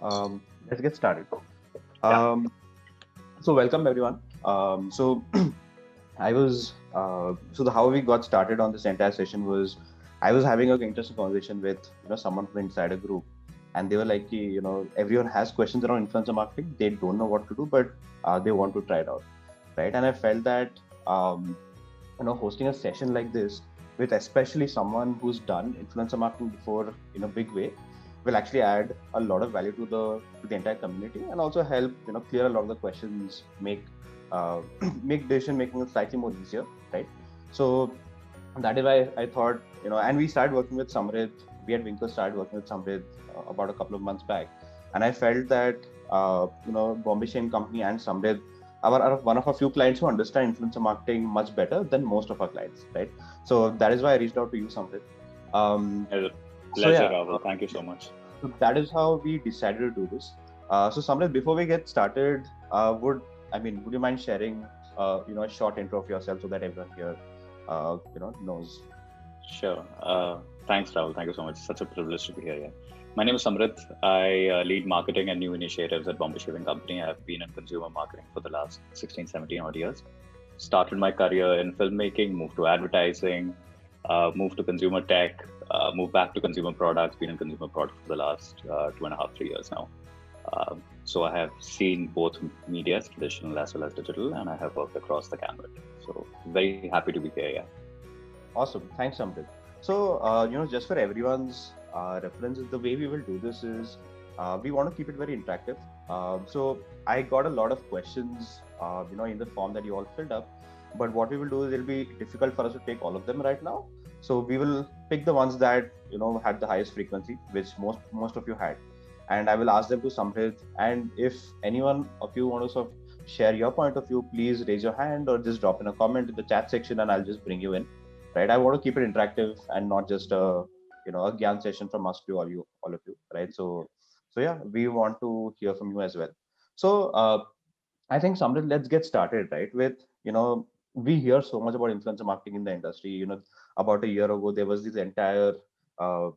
Let's get started. Yeah. So welcome everyone. I was how we got started on this entire session was I was having an interesting conversation with someone from inside a group, and they were like, everyone has questions around influencer marketing. They don't know what to do, but they want to try it out, right? And I felt that hosting a session like this with especially someone who's done influencer marketing before in a big way will actually add a lot of value to the entire community and also help clear a lot of the questions, make make decision making slightly more easier, right? So that is why I thought, and we started working with Samrit. We at Winkle started working with Samrit about a couple of months back, and I felt that Bombay Shane Company and Samrit are one of a few clients who understand influencer marketing much better than most of our clients, right? So that is why I reached out to you, Samrit. Um, It's a so pleasure, yeah, Rahul. Thank you so much. so that is how we decided to do this. So Samrit, before we get started, would you mind sharing a short intro of yourself so that everyone here knows? Sure. Thanks, Rahul. Thank you so much. Such a privilege to be here. Yeah. My name is Samrit. I lead marketing and new initiatives at Bombay Shaving Company. I've been in consumer marketing for the last 16, 17 odd years. Started my career in filmmaking, moved to advertising, moved to consumer tech, moved back to consumer products, been in consumer products for the last 2.5, 3 years now. So I have seen both media, traditional as well as digital, and I have worked across the gamut. So very happy to be here. Yeah. Awesome. Thanks, Amrit. So, just for everyone's reference, the way we will do this is we want to keep it very interactive. So, I got a lot of questions, in the form that you all filled up. But what we will do is it'll be difficult for us to take all of them right now. So, we will pick the ones that had the highest frequency, which most of you had, and I will ask them to Samrit. And if anyone of you want to sort of share your point of view, please raise your hand or just drop in a comment in the chat section, and I'll just bring you in, right? I want to keep it interactive and not just a gyan session from us to all of you, right? So yeah, we want to hear from you as well. So I think Samrit, let's get started, right? With we hear so much about influencer marketing in the industry. About a year ago there was this entire uh,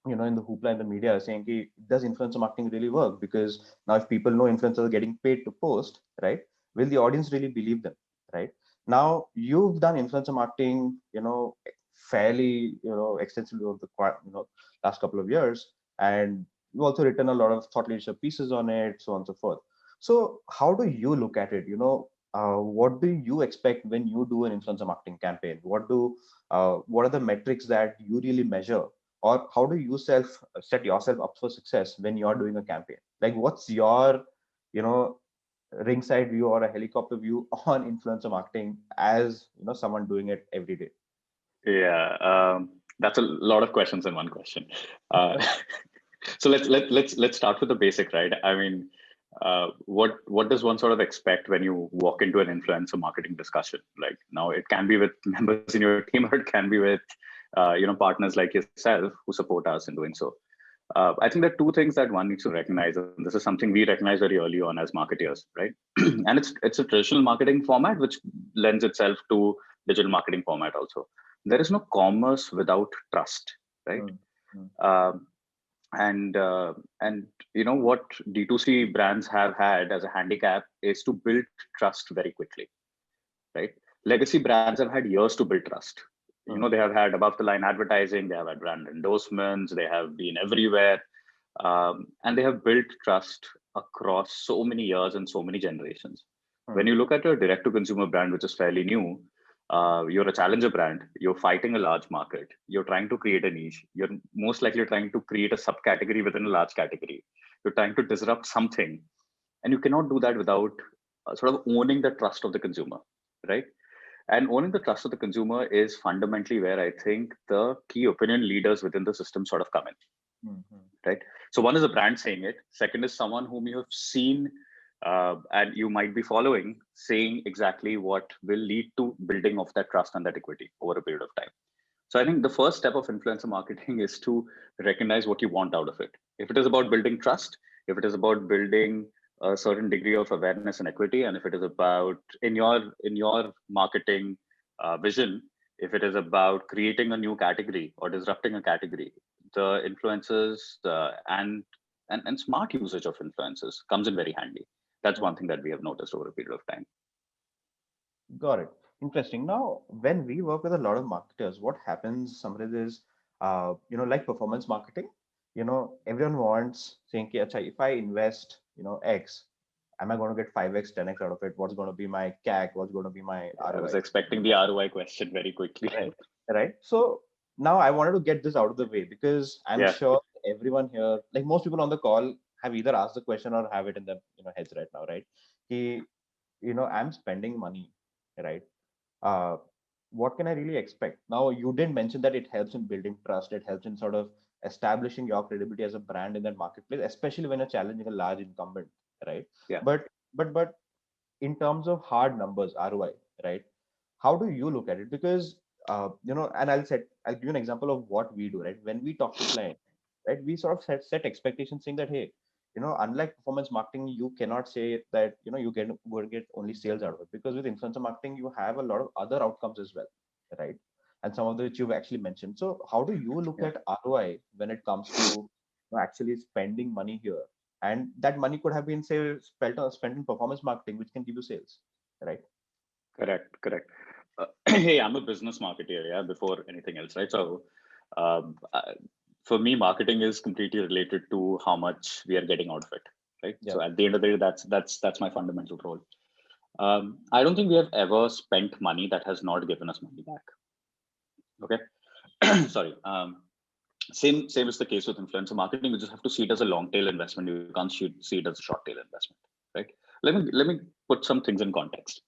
in the hoopla in the media saying, "Ki, does influencer marketing really work? Because now if people know influencers are getting paid to post, right? Will the audience really believe them, right?" Now you've done influencer marketing, fairly, extensively over the last couple of years, and you've also written a lot of thought leadership pieces on it, so on and so forth. So how do you look at it? What do you expect when you do an influencer marketing campaign? What are the metrics that you really measure, or how do you set yourself up for success when you're doing a campaign? Like, what's your you know ringside view or a helicopter view on influencer marketing as someone doing it every day? Yeah. That's a lot of questions in one question. Uh, so let's start with the basic, right? I mean, what does one sort of expect when you walk into an influencer marketing discussion? Like now, it can be with members in your team, or it can be with partners like yourself who support us in doing so. I think there are two things that one needs to recognize, and this is something we recognize very early on as marketers, right? And it's a traditional marketing format which lends itself to digital marketing format also. There is no commerce without trust, right? Mm, mm, Um, and what D2C brands have had as a handicap is to build trust very quickly, right? Legacy brands have had years to build trust. mm, They have had above the line advertising, they have had brand endorsements, they have been everywhere, and they have built trust across so many years and so many generations. When mm, you look at a direct to consumer brand, which is fairly new, you're a challenger brand, you're fighting a large market, you're trying to create a niche, you're most likely trying to create a subcategory within a large category, you're trying to disrupt something, and you cannot do that without sort of owning the trust of the consumer, right? And owning the trust of the consumer is fundamentally where I think the key opinion leaders within the system sort of come in, mm, mm, right? So one is a brand saying it. Second is someone whom you have seen and you might be following saying exactly what will lead to building of that trust and that equity over a period of time. So I think the first step of influencer marketing is to recognize what you want out of it. If it is about building trust, if it is about building a certain degree of awareness and equity, and if it is about in your marketing vision, if it is about creating a new category or disrupting a category, the influencers and smart usage of influencers comes in very handy. That's one thing that we have noticed over a period of time. Got it. Interesting. Now, when we work with a lot of marketers, what happens, Samrid, is, like performance marketing, everyone wants saying, "Ki, acha, if I invest, X, am I going to get 5X, 10X out of it? What's going to be my CAC? What's going to be my I was ROI?" expecting the ROI question very quickly. Right. Right. So now I wanted to get this out of the way because I'm Yeah, sure everyone here, like most people on the call, have either asked the question or have it in their heads right now, right? Ki, I'm spending money, right? uh, what can I really expect? Now, you did mention that it helps in building trust. It helps in sort of establishing your credibility as a brand in that marketplace, especially when you're challenging a large incumbent, right? yeah. But in terms of hard numbers, ROI, right? How do you look at it? Because and I'll give you an example of what we do, right? When we talk to clients, right, we sort of set expectations, saying that, hey, unlike performance marketing, you cannot say that you will get only sales out of it, because with influencer marketing you have a lot of other outcomes as well, right? And some of which you've actually mentioned. So how do you look Yeah. at ROI when it comes to actually spending money here? And that money could have been, say, spent in performance marketing, which can give you sales, right? Correct. Hey, I'm a business marketer, yeah, before anything else, right? So, um, uh, for me, marketing is completely related to how much we are getting out of it, right? Yeah. So, at the end of the day, that's my fundamental role. I don't think we have ever spent money that has not given us money back. Okay, sorry. Same is the case with influencer marketing. You just have to see it as a long tail investment. You can't see it as a short tail investment, right? Let me put some things in context.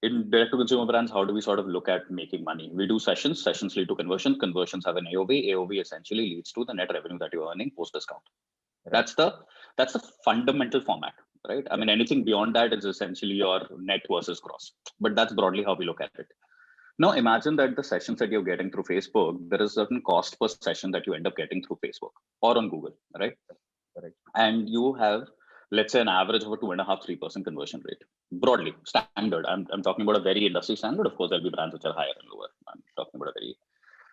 In direct to consumer brands, how do we sort of look at making money? We do sessions. Sessions lead to conversions. Conversions have an AOV. AOV essentially leads to the net revenue that you're earning post discount. Right. That's the fundamental format, right? I mean, anything beyond that is essentially your net versus gross. But that's broadly how we look at it. Now, imagine that the sessions that you're getting through Facebook, there is a certain cost per session that you end up getting through Facebook or on Google, right? Correct. And you have, let's say, an average of a 2.5%, 3% conversion rate. Broadly, standard. I'm talking about a very industry standard. Of course, there'll be brands which are higher and lower. I'm talking about a very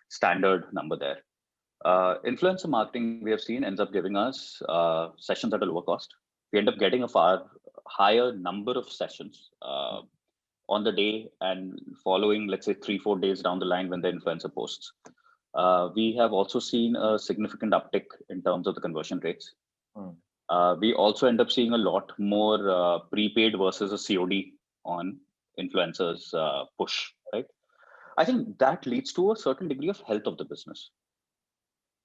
standard number there. Influencer marketing, we have seen, ends up giving us sessions at a lower cost. We end up getting a far higher number of sessions on the day and following, let's say, 3-4 days down the line when the influencer posts. We have also seen a significant uptick in terms of the conversion rates. We also end up seeing a lot more prepaid versus a COD on influencers push, right? I think that leads to a certain degree of health of the business,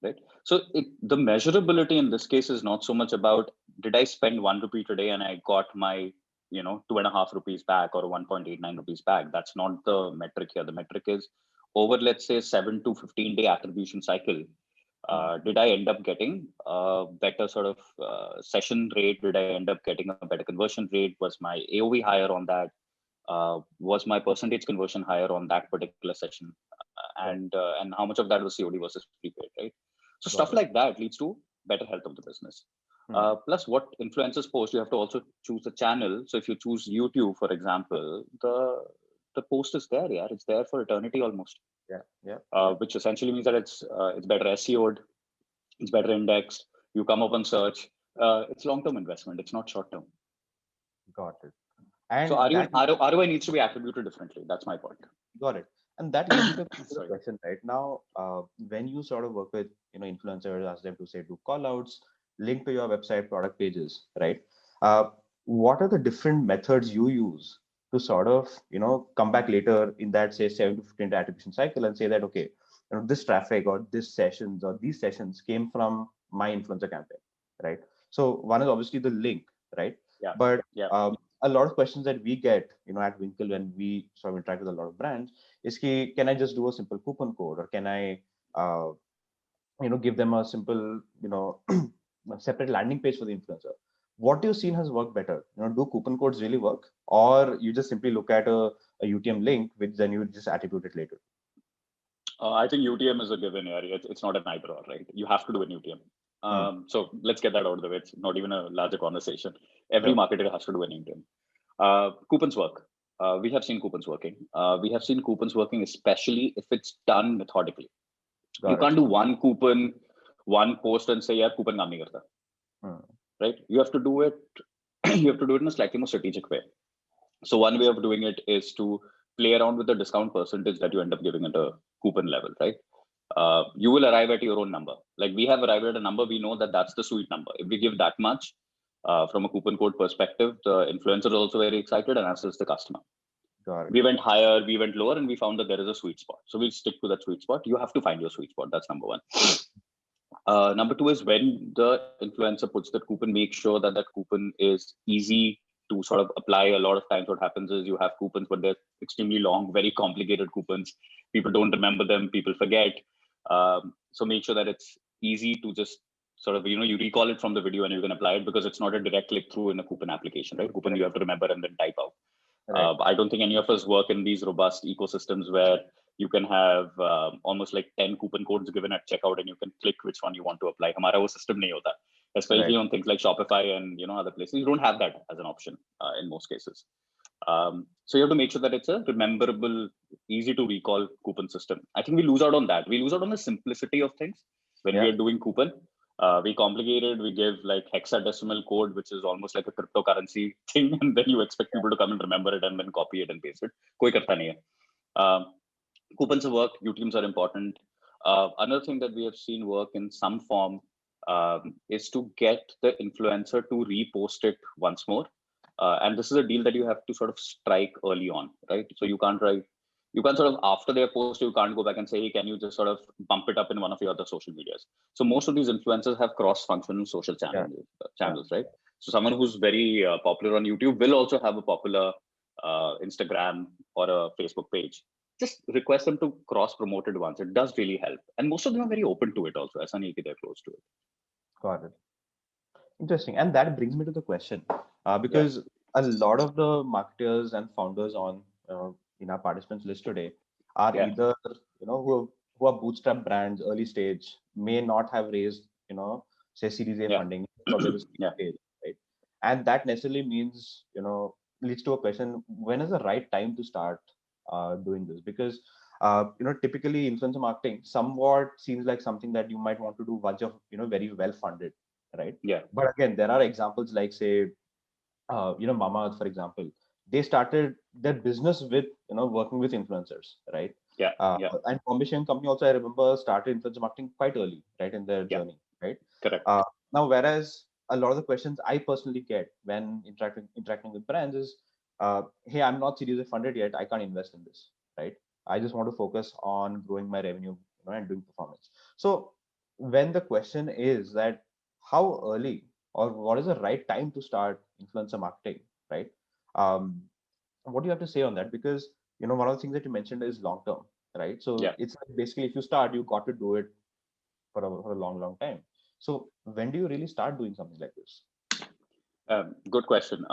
right? So the measurability in this case is not so much about, did I spend 1 rupee today and I got my 2.5 rupees back or 1.89 rupees back. That's not the metric here. The metric is over, let's say, 7 to 15 day attribution cycle. Did I end up getting a better sort of session rate? Did I end up getting a better conversion rate? Was my AOV higher on that? Was my percentage conversion higher on that particular session? And how much of that was COD versus prepaid, right? So stuff like that leads to better health of the business. Plus, what influencers post, you have to also choose the channel. So if you choose YouTube, for example, the post is there, yeah, it's there for eternity almost. Which essentially means that it's better SEO'd, it's better indexed. You come up on search. It's long-term investment. It's not short-term. Got it. And so ROI needs to be attributed differently. That's my point. Got it. And that leads me to the question right now. When you sort of work with influencers, ask them to say do call outs, link to your website, product pages, right? What are the different methods you use to sort of come back later in that, say, 7 to 15 day attribution cycle and say that, okay, this traffic or this sessions or these sessions came from my influencer campaign, right? So one is obviously the link, right? Yeah. But yeah. A lot of questions that we get, at Winkle when we sort of interact with a lot of brands is, can I just do a simple coupon code, or can I, give them a simple, separate landing page for the influencer? What do you seen has worked better? Do coupon codes really work, or you just simply look at a UTM link, which then you just attribute it later? I think UTM is a given area. It's not an either or, right? You have to do an UTM. So let's get that out of the way. It's not even a larger conversation. Every marketer has to do an UTM. Coupons work. We have seen coupons working. We have seen coupons working, especially if it's done methodically. You can't do one coupon one post and say, "Yeah, coupon kaam nahi karta." Hmm. Right? You have to do it. You have to do it in a slightly more strategic way. So one way of doing it is to play around with the discount percentage that you end up giving at a coupon level, right? You will arrive at your own number. Like we have arrived at a number, we know that that's the sweet number. If we give that much, from a coupon code perspective, the influencer is also very excited, and as is the customer. Got it. We went higher, we went lower, and we found that there is a sweet spot. So we'll stick to that sweet spot. You have to find your sweet spot. That's number one. Number two is when the influencer puts that coupon, make sure that that coupon is easy to sort of apply. A lot of times what happens is you have coupons, but they're extremely long, very complicated coupons. People don't remember them, people forget. So make sure that it's easy to just sort of, you recall it from the video and you can apply it, because it's not a direct click through in a coupon application, right? Coupon you have to remember and then type out. Right. I don't think any of us work in these robust ecosystems where you can have almost like 10 coupon codes given at checkout and you can click which one you want to apply. Hamara wo system nahi hota, especially on things like Shopify and other places. You don't have that as an option in most cases. So you have to make sure that it's a rememberable, easy to recall coupon system. I think we lose out on that. We lose out on the simplicity of things when we are doing coupon. We complicate it. We give like hexadecimal code, which is almost like a cryptocurrency thing, and then you expect people to come and remember it and then copy it and paste it. Koi karta nahi hai. Coupons work, UTMs are important. Another thing that we have seen work in some form is to get the influencer to repost it once more. And this is a deal that you have to sort of strike early on, right? So you can't sort of after their post, you can't go back and say, hey, can you just sort of bump it up in one of your other social medias? So most of these influencers have cross-functional social channels, right? So someone who's very popular on YouTube will also have a popular Instagram or a Facebook page. Just request them to cross-promote it once. It does really help. And most of them are very open to it also. Aisa nahi ki they're close to it. Got it. Interesting. And that brings me to the question, because a lot of the marketers and founders on in our participants list today are either who are bootstrap brands, early stage, may not have raised say Series A funding, probably the stage, right? And that necessarily means leads to a question: when is the right time to start doing this? Because typically influencer marketing somewhat seems like something that you might want to do once you're very well funded, right? But again, there are examples like say Mamaearth, for example. They started their business with working with influencers, right? And Bombay Shaving Company also, I remember, started influencer marketing quite early, right, in their journey, right? Correct. Now, whereas a lot of the questions I personally get when interacting with brands is, hey, I'm not Series A funded yet, I can't invest in this, right? I just want to focus on growing my revenue and doing performance. So when the question is that how early or what is the right time to start influencer marketing, right? What do you have to say on that? Because one of the things that you mentioned is long term, right? So it's like basically if you start, you got to do it for a long time. So when do you really start doing something like this? Good question.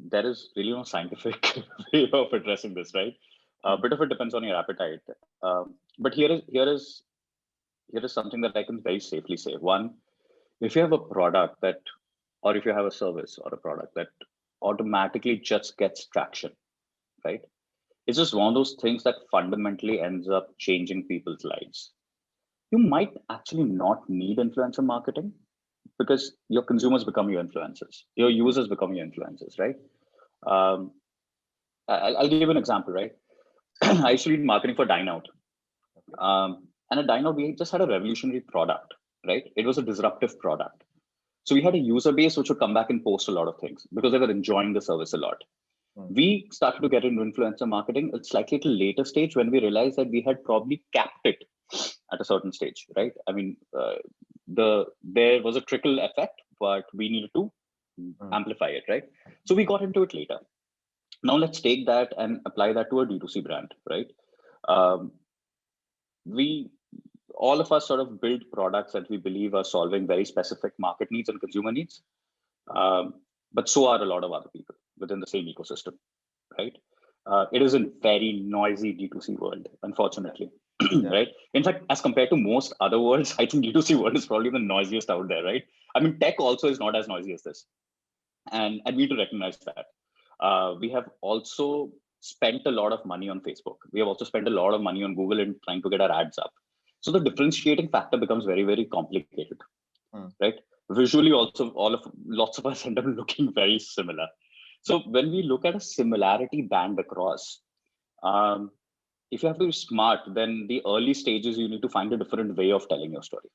There is really no scientific way of addressing this, right? A bit of it depends on your appetite. But here is something that I can very safely say. One, if you have a product or if you have a service or a product that automatically just gets traction, right? It's just one of those things that fundamentally ends up changing people's lives. You might actually not need influencer marketing because your consumers become your influencers. Your users become your influencers, right? I'll give you an example, right? I used to read marketing for Dine Out. And at Dine Out, we just had a revolutionary product, right? It was a disruptive product. So we had a user base which would come back and post a lot of things because they were enjoying the service a lot. We started to get into influencer marketing at slightly at a later stage when we realized that we had probably capped it at a certain stage, right? I mean, there was a trickle effect, but we needed to amplify it, right? So we got into it later. Now let's take that and apply that to a D2C brand, right? All of us sort of build products that we believe are solving very specific market needs and consumer needs. But so are a lot of other people within the same ecosystem, right? It is a very noisy D2C world, unfortunately, right? In fact, as compared to most other worlds, I think D2C world is probably the noisiest out there, right? I mean, tech also is not as noisy as this. And we need to recognize that. We have also spent a lot of money on Facebook. We have also spent a lot of money on Google in trying to get our ads up. So the differentiating factor becomes very, very complicated, Hmm. right? Visually, also, lots of us end up looking very similar. So when we look at a similarity band across, if you have to be smart, then the early stages you need to find a different way of telling your story.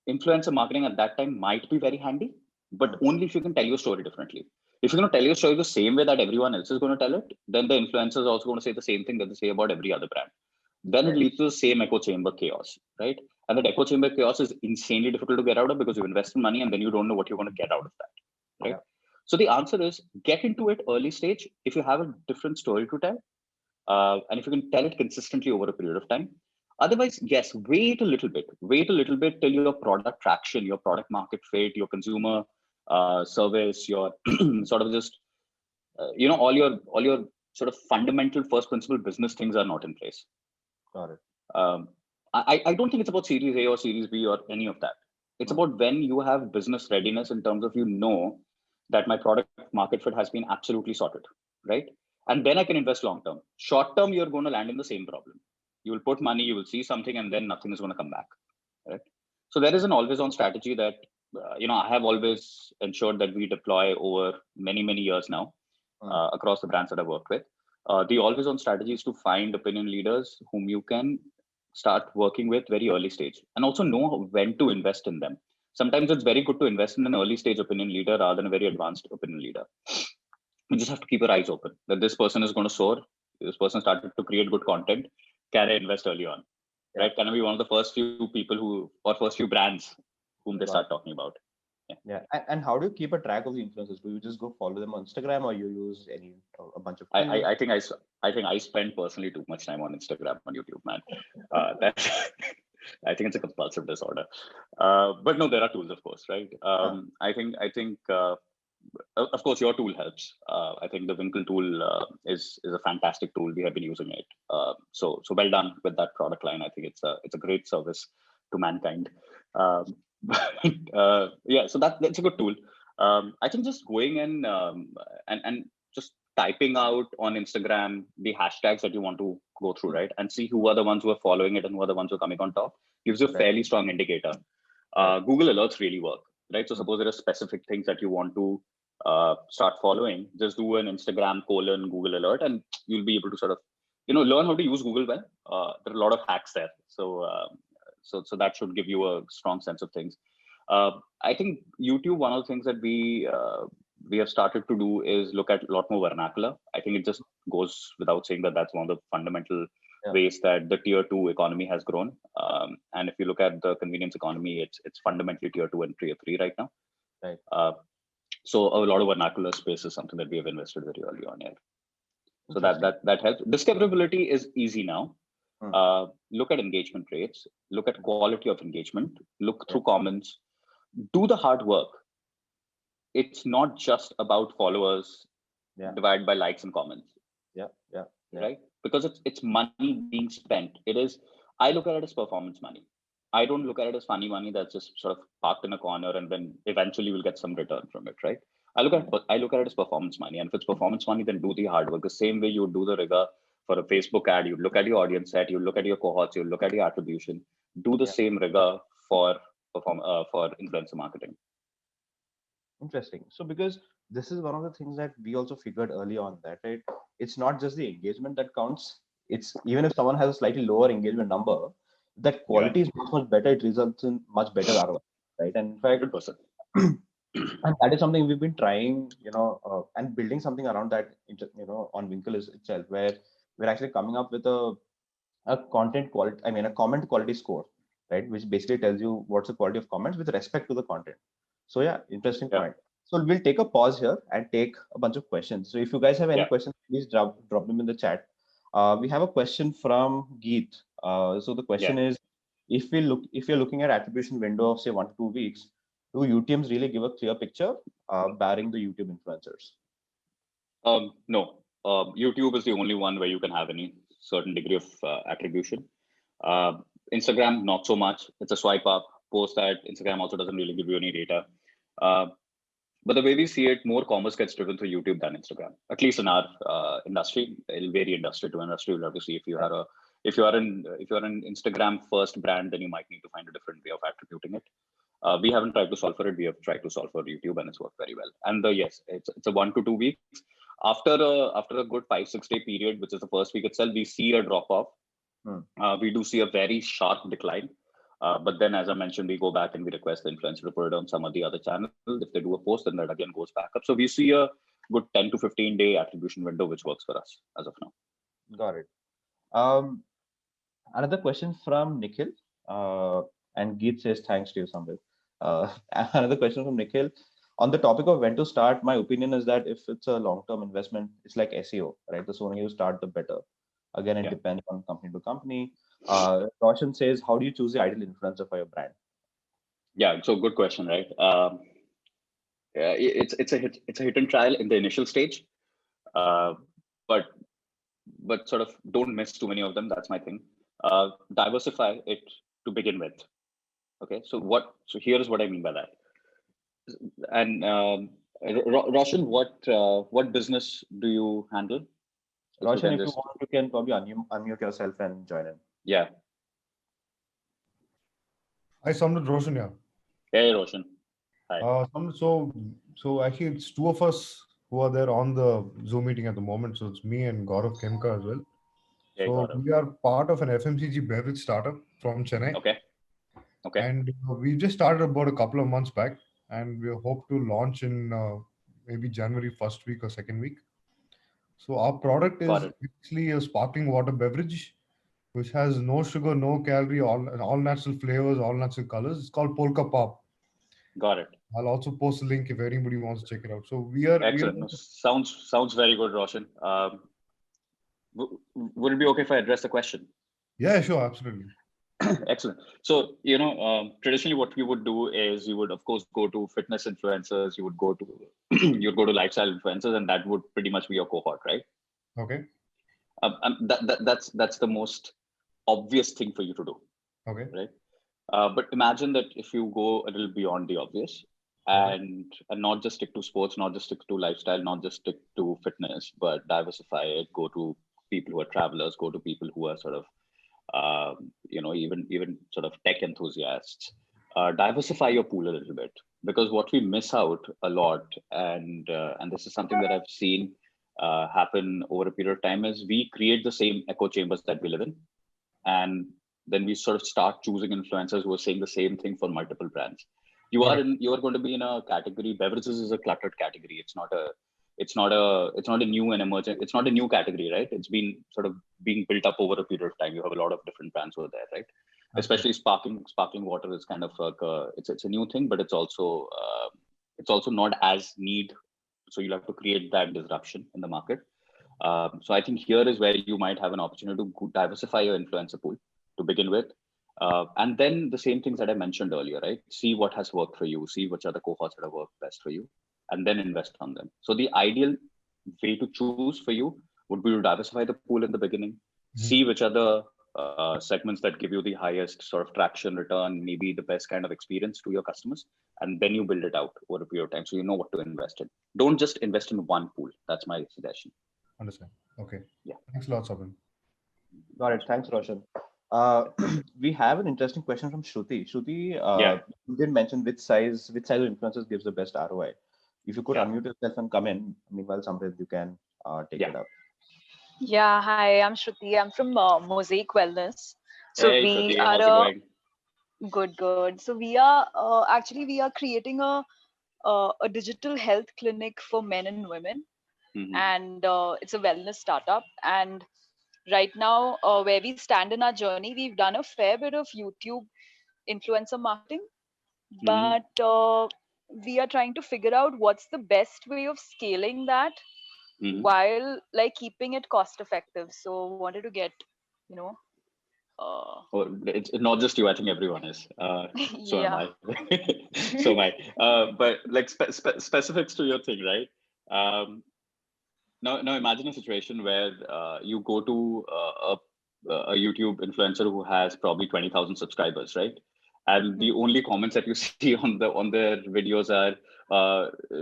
Influencer marketing at that time might be very handy, but only if you can tell your story differently. If you're going to tell your story the same way that everyone else is going to tell it, then the influencer is also going to say the same thing that they say about every other brand. Then it leads to the same echo chamber chaos, right? And that echo chamber chaos is insanely difficult to get out of because you invest in money and then you don't know what you're going to get out of that, right? Yeah. So the answer is get into it early stage if you have a different story to tell, and if you can tell it consistently over a period of time. Otherwise, yes, wait a little bit till your product traction, your product market fit, your consumer service, your sort of just all your sort of fundamental first principle business things are not in place. Got it. I don't think it's about Series A or Series B or any of that. It's about when you have business readiness in terms of that my product market fit has been absolutely sorted, right? And then I can invest long term. Short term, you're going to land in the same problem. You will put money, you will see something, and then nothing is going to come back, right? So there is an always on strategy that I have always ensured that we deploy over many years now across the brands that I've worked with. The always on strategy is to find opinion leaders whom you can start working with very early stage, and also know when to invest in them. Sometimes it's very good to invest in an early stage opinion leader rather than a very advanced opinion leader. You just have to keep your eyes open that this person is going to soar. This person started to create good content. Can I invest early on? Right? Can I be one of the first few people first few brands whom they start talking about? Yeah. And how do you keep a track of the influencers? Do you just go follow them on Instagram, or you use a bunch of tools? I think I spend personally too much time on Instagram, on YouTube, man. That's I think it's a compulsive disorder. But no, there are tools, of course, right? I think of course your tool helps. I think the Winkle tool is a fantastic tool. We have been using it. So well done with that product line. I think it's a great service to mankind. Yeah, so that's a good tool. I think just going in and just typing out on Instagram the hashtags that you want to go through, right? And see who are the ones who are following it and who are the ones who are coming on top gives you a fairly strong indicator. Google Alerts really work, right? So suppose there are specific things that you want to start following, just do an Instagram : Google Alert, and you'll be able to sort of, learn how to use Google well. There are a lot of hacks there. So that should give you a strong sense of things. I think YouTube, one of the things that we have started to do is look at a lot more vernacular. I think it just goes without saying that that's one of the fundamental ways that the tier 2 economy has grown. And if you look at the convenience economy, it's fundamentally tier 2 and tier 3 right now. Right. So a lot of vernacular space is something that we have invested very early on here. So that helps. Discoverability is easy now. Look at engagement rates, look at quality of engagement, look through comments, do the hard work. It's not just about followers divided by likes and comments. Right? Because it's money being spent. I look at it as performance money. I don't look at it as funny money that's just sort of parked in a corner and then eventually we'll get some return from it, right? I look at it as performance money. And if it's performance money, then do the hard work. The same way you would do the rigor for a Facebook ad, you look at your audience set, you look at your cohorts, you look at your attribution, do the same rigor for influencer marketing. Interesting. So because this is one of the things that we also figured early on, that it's not just the engagement that counts. It's even if someone has a slightly lower engagement number, that quality is much better. It results in much better ROI, right? And in fact, 100%. And that is something we've been trying, and building something around that, on Winkle itself, where we're actually coming up with a content quality, a comment quality score, right? Which basically tells you what's the quality of comments with respect to the content. So yeah, interesting point. So we'll take a pause here and take a bunch of questions. So if you guys have any questions, please drop them in the chat. We have a question from Geet. So the question is, if you're looking at attribution window of say 1 to 2 weeks, do UTMs really give a clear picture, barring the YouTube influencers? No. YouTube is the only one where you can have any certain degree of attribution. Instagram, not so much. It's a swipe up. Post that. Instagram also doesn't really give you any data. But the way we see it, more commerce gets driven through YouTube than Instagram. At least in our industry, it'll vary industry to industry. We'll have to see if you are If you are an Instagram first brand, then you might need to find a different way of attributing it. We haven't tried to solve for it. We have tried to solve for YouTube, and it's worked very well. And yes, it's a 1 to 2 weeks. After a good 5-6 day period, which is the first week itself, we see a drop off. We do see a very sharp decline. But then, as I mentioned, we go back and we request the influencer to put it on some of the other channels. If they do a post, then that again goes back up. So we see a good 10 to 15 day attribution window, which works for us as of now. Got it. Another question from Nikhil, and Geet says thanks to you, Samrit. Another question from Nikhil. On the topic of when to start, my opinion is that if it's a long-term investment, it's like SEO, right? The sooner you start, the better. Again, it depends on company to company. Roshan says, how do you choose the ideal influencer for your brand? Yeah, so good question, right? It's a hit and trial in the initial stage, but sort of don't miss too many of them. That's my thing. Diversify it to begin with. Okay, so here is what I mean by that. And Roshan, what business do you handle? Roshan, if you want, you can probably unmute yourself and join in. Yeah. Hi, Samrit, Roshan here. Hey, Roshan. Hi. So actually, it's two of us who are there on the Zoom meeting at the moment. So it's me and Gaurav Khemka as well. Hey, so Gaurav. We are part of an FMCG beverage startup from Chennai. Okay. And we just started about a couple of months back, and we hope to launch in maybe January first week or second week. So our product is actually a sparkling water beverage, which has no sugar, no calorie, all natural flavors, all natural colors. It's called Polka Pop. Got it. I'll also post a link if anybody wants to check it out. So we are excellent. Sounds very good, Roshan. Would it be okay if I address the question? Yeah, sure, absolutely. Excellent. So, traditionally what we would do is you would, of course, go to fitness influencers, you would go to lifestyle influencers, and that would pretty much be your cohort, right? Okay. That's the most obvious thing for you to do. Okay. Right. But imagine that if you go a little beyond the obvious and not just stick to sports, not just stick to lifestyle, not just stick to fitness, but diversify it, go to people who are travelers, go to people who are sort of even sort of tech enthusiasts, diversify your pool a little bit, because what we miss out a lot, and this is something that I've seen happen over a period of time, is we create the same echo chambers that we live in, and then we sort of start choosing influencers who are saying the same thing for multiple brands. You are going to be in a category. Beverages is a cluttered category. It's not a new and emerging. It's not a new category, right? It's been sort of being built up over a period of time. You have a lot of different brands over there, right? Okay. Especially sparkling water is kind of like it's a new thing, but it's also not as need. So you'll have to create that disruption in the market. So I think here is where you might have an opportunity to diversify your influencer pool to begin with. And then the same things that I mentioned earlier, right? See what has worked for you, see which are the cohorts that have worked best for you, and then invest on them. So the ideal way to choose for you would be to diversify the pool in the beginning, see which are the segments that give you the highest sort of traction, return, maybe the best kind of experience to your customers, and then you build it out over a period of time so you know what to invest in. Don't just invest in one pool. That's my suggestion. Understand. Okay. Yeah. Thanks a lot, Sabin. Got it. Thanks, Roshan. We have an interesting question from Shruti. Shruti, you did mention which size of influencers gives the best ROI. If you could unmute yourself and come in, meanwhile, Samrit, you can take it up. Yeah, hi, I'm Shruti. I'm from Mosaic Wellness. So hey, we Shruti, are how's it going? Good. So we are we are creating a digital health clinic for men and women, and it's a wellness startup. And right now, where we stand in our journey, we've done a fair bit of YouTube influencer marketing, but we are trying to figure out what's the best way of scaling that while like keeping it cost effective. So wanted to get, it's not just you, I think everyone is. So am I. So am I. But like specifics to your thing, right? Now imagine a situation where you go to a YouTube influencer who has probably 20,000 subscribers, right? And the only comments that you see on their videos are,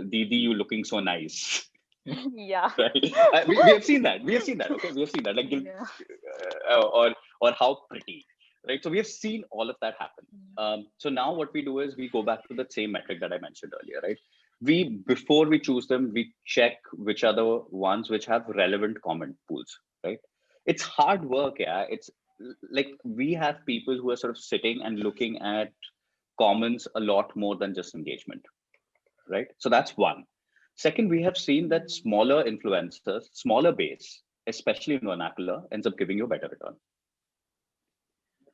"Didi, you looking so nice." Yeah. Right? We have seen that. Okay, we have seen that. Like, or how pretty, right? So we have seen all of that happen. So now what we do is we go back to the same metric that I mentioned earlier, right? Before we choose them, we check which are the ones which have relevant comment pools, right? It's hard work, yeah. It's like we have people who are sort of sitting and looking at comments a lot more than just engagement, right? So that's one. Second, we have seen that smaller influencers, smaller base, especially in vernacular, ends up giving you a better return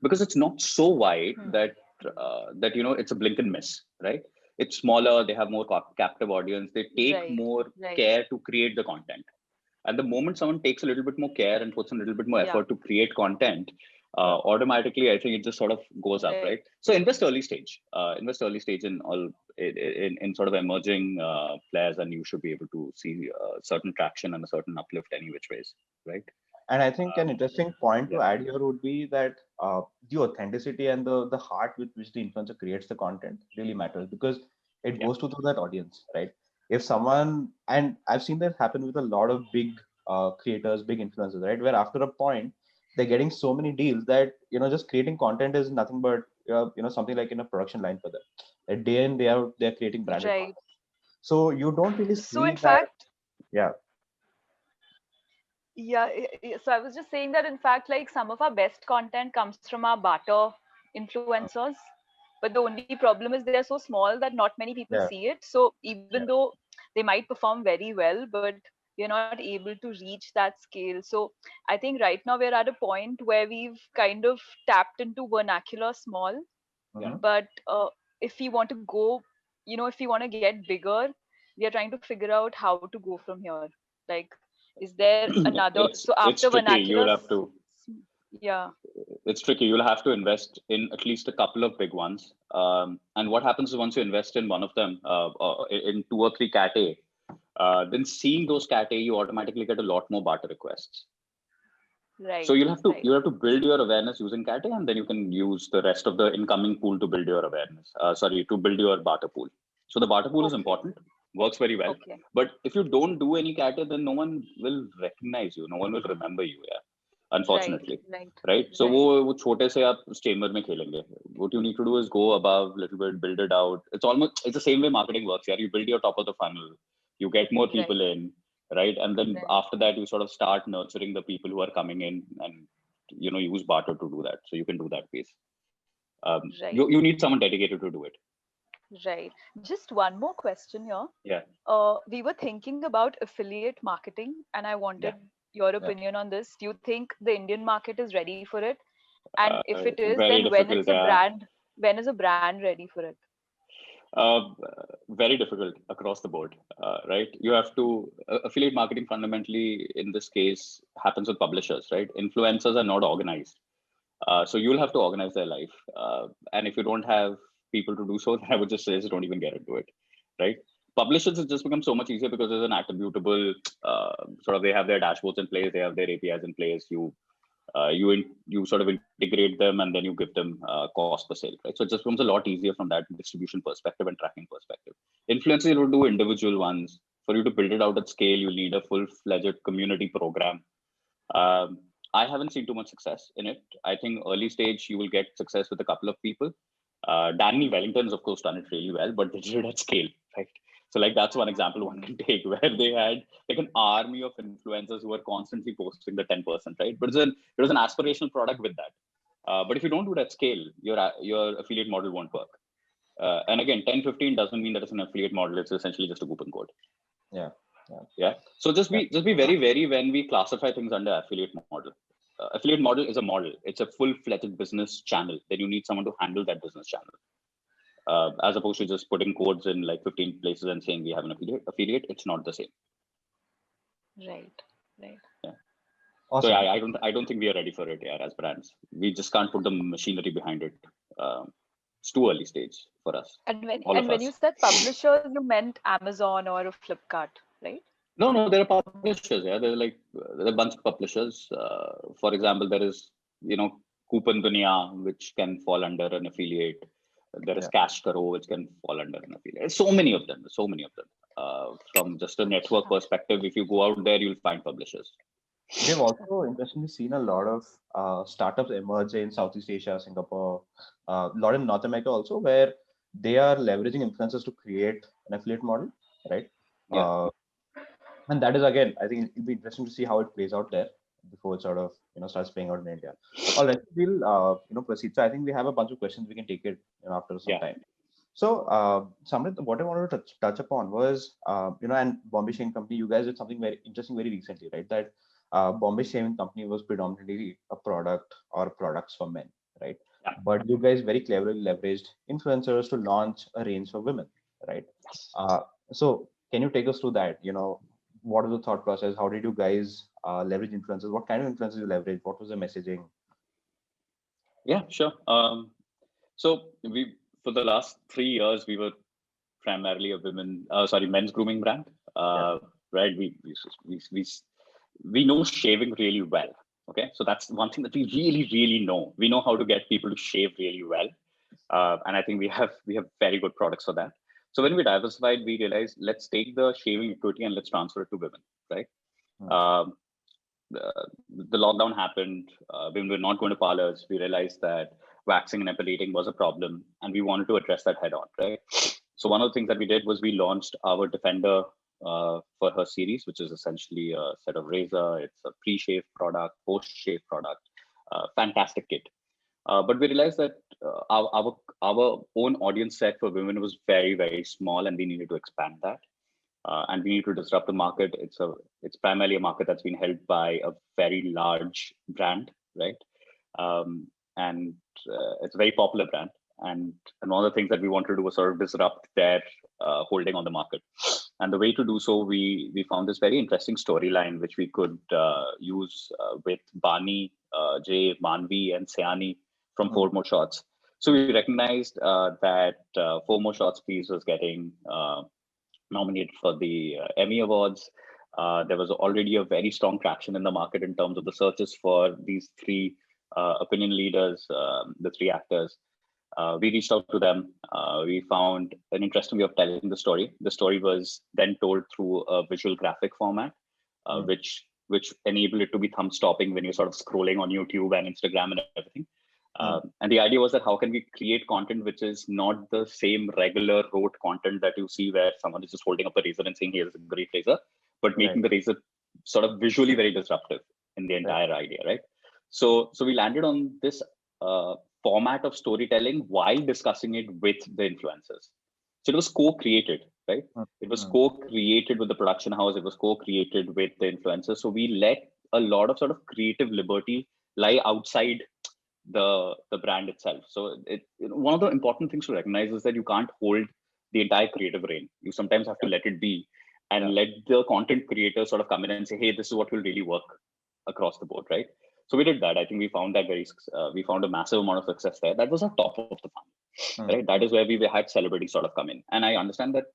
because it's not so wide that it's a blink and miss, right? It's smaller, they have more captive audience, they take more care to create the content. And the moment someone takes a little bit more care and puts a little bit more effort to create content, automatically, I think it just sort of goes up, right? So invest early stage in all in sort of emerging players, and you should be able to see certain traction and a certain uplift any which ways, right? And I think an interesting point to add here would be that the authenticity and the heart with which the influencer creates the content really matters, because it goes to that audience, right? If someone, and I've seen that happen with a lot of big creators, big influencers, right? Where after a point, they're getting so many deals that, just creating content is nothing but, something like in a production line for them. A day in, day out, they're creating branded content. So you don't really see so in that. Fact, yeah. Yeah, so I was just saying that in fact, like some of our best content comes from our barter influencers, but the only problem is they're so small that not many people see it. So even though they might perform very well, but we're not able to reach that scale. So I think right now we're at a point where we've kind of tapped into vernacular small, but if we want to go, if we want to get bigger, we are trying to figure out how to go from here. Like, is there another? So after vernacular, you'll have to. Yeah. It's tricky. You'll have to invest in at least a couple of big ones. And what happens is once you invest in one of them, in 2 or 3 Cat A, then seeing those Cat A, you automatically get a lot more barter requests. Right. So you'll have to build your awareness using Cat A, and then you can use the rest of the incoming pool to build your awareness. To build your barter pool. So the barter pool is important. Works very well. But if you don't do any Cat A, then no one will recognize you. No one will remember you. Yeah. Unfortunately. Right. So वो छोटे से आप chamber में खेलेंगे. What you need to do is go above a little bit, build it out. It's the same way marketing works. Yeah. You build your top of the funnel. You get more people in. Right. And then after that, you sort of start nurturing the people who are coming in and, use barter to do that. So you can do that piece. You need someone dedicated to do it. Right. Just one more question here. Yeah. We were thinking about affiliate marketing, and I wanted your opinion on this. Do you think the Indian market is ready for it? And if it is, then when is a brand ready for it? Very difficult across the board, right? You have to affiliate marketing fundamentally in this case happens with publishers, right? Influencers are not organized. So you'll have to organize their life. And if you don't have people to do so, then I would just say don't even get into it, right? Publishers has just become so much easier because there's an attributable they have their dashboards in place, they have their APIs in place. You sort of integrate them and then you give them cost per sale, right? So it just becomes a lot easier from that distribution perspective and tracking perspective. Influencers, you will do individual ones. For you to build it out at scale, you need a full-fledged community program. I haven't seen too much success in it. I think early stage, you will get success with a couple of people. Daniel Wellington has, of course, done it really well, but they did it at scale, right? So that's one example one can take where they had like an army of influencers who were constantly posting the 10%, right? But it was an aspirational product with that. But if you don't do that scale, your affiliate model won't work. And again, 10-15 doesn't mean that it's an affiliate model. It's essentially just a coupon code. Yeah. So just be very wary when we classify things under affiliate model. Affiliate model is a model. It's a full-fledged business channel. Then you need someone to handle that business channel. As opposed to just putting codes in like 15 places and saying we have an affiliate, it's not the same. Right. Yeah. Awesome. So I don't think we are ready for it as brands. We just can't put the machinery behind it. It's too early stage for us. And when you said publishers, you meant Amazon or a Flipkart, right? No, there are publishers. Yeah, there are a bunch of publishers. For example, there is Coupon Dunia, which can fall under an affiliate. There is Cash Karo, which can fall under an affiliate. So many of them. From just a network perspective, if you go out there, you'll find publishers. We've also interestingly seen a lot of startups emerge in Southeast Asia, Singapore, a lot in North America also, where they are leveraging influencers to create an affiliate model, right? Yeah. And that is, again, I think it'll be interesting to see how it plays out there before it sort of starts playing out in India. All right, we'll proceed. So I think we have a bunch of questions. We can take it after some time. So, Samrit, what I wanted to touch upon was, and Bombay Shaving Company, you guys did something very interesting very recently, right? That Bombay Shaving Company was predominantly a product or products for men, right? Yeah. But you guys very cleverly leveraged influencers to launch a range for women, right? Yes. So, can you take us through that? What was the thought process? How did you guys leverage influencers? What kind of influencers you leverage? What was the messaging? Yeah, sure. So for the last 3 years, we were primarily a men's grooming brand. Right? We know shaving really well. Okay, so that's one thing that we really know. We know how to get people to shave really well, and I think we have very good products for that. So when we diversified, we realized, let's take the shaving equity and let's transfer it to women. Right? The lockdown happened. When we were not going to parlors, we realized that waxing and epilating was a problem, and we wanted to address that head on. Right? So one of the things that we did was we launched our Defender for her series, which is essentially a set of razor. It's a pre-shave product, post-shave product, fantastic kit. But we realized that our own audience set for women was very small, and we needed to expand that. And we need to disrupt the market. It's primarily a market that's been held by a very large brand, right? And it's a very popular brand. And one of the things that we wanted to do was sort of disrupt their holding on the market. And the way to do so, we found this very interesting storyline, which we could use with Bani, Jay, Manvi, and Sayani from Four More Shots. So we recognized that Four More Shots piece was getting nominated for the Emmy Awards. There was already a very strong traction in the market in terms of the searches for these three opinion leaders, the three actors. We reached out to them. We found an interesting way of telling the story. The story was then told through a visual graphic format, which enabled it to be thumb stopping when you're sort of scrolling on YouTube and Instagram and everything. And the idea was that how can we create content which is not the same regular rote content that you see where someone is just holding up a razor and saying, here's a great razor, but making the razor sort of visually very disruptive in the entire idea, right? So we landed on this format of storytelling while discussing it with the influencers. So it was co-created, right? It was co-created with the production house. It was co-created with the influencers. So we let a lot of sort of creative liberty lie outside the brand itself. So one of the important things to recognize is that you can't hold the entire creative reign. You sometimes have to let it be and let the content creators sort of come in and say, hey, this is what will really work across the board, right? So we did that. I think we found that we found a massive amount of success there. That was our top of the funnel, right? That is where we had celebrities sort of come in. And I understand that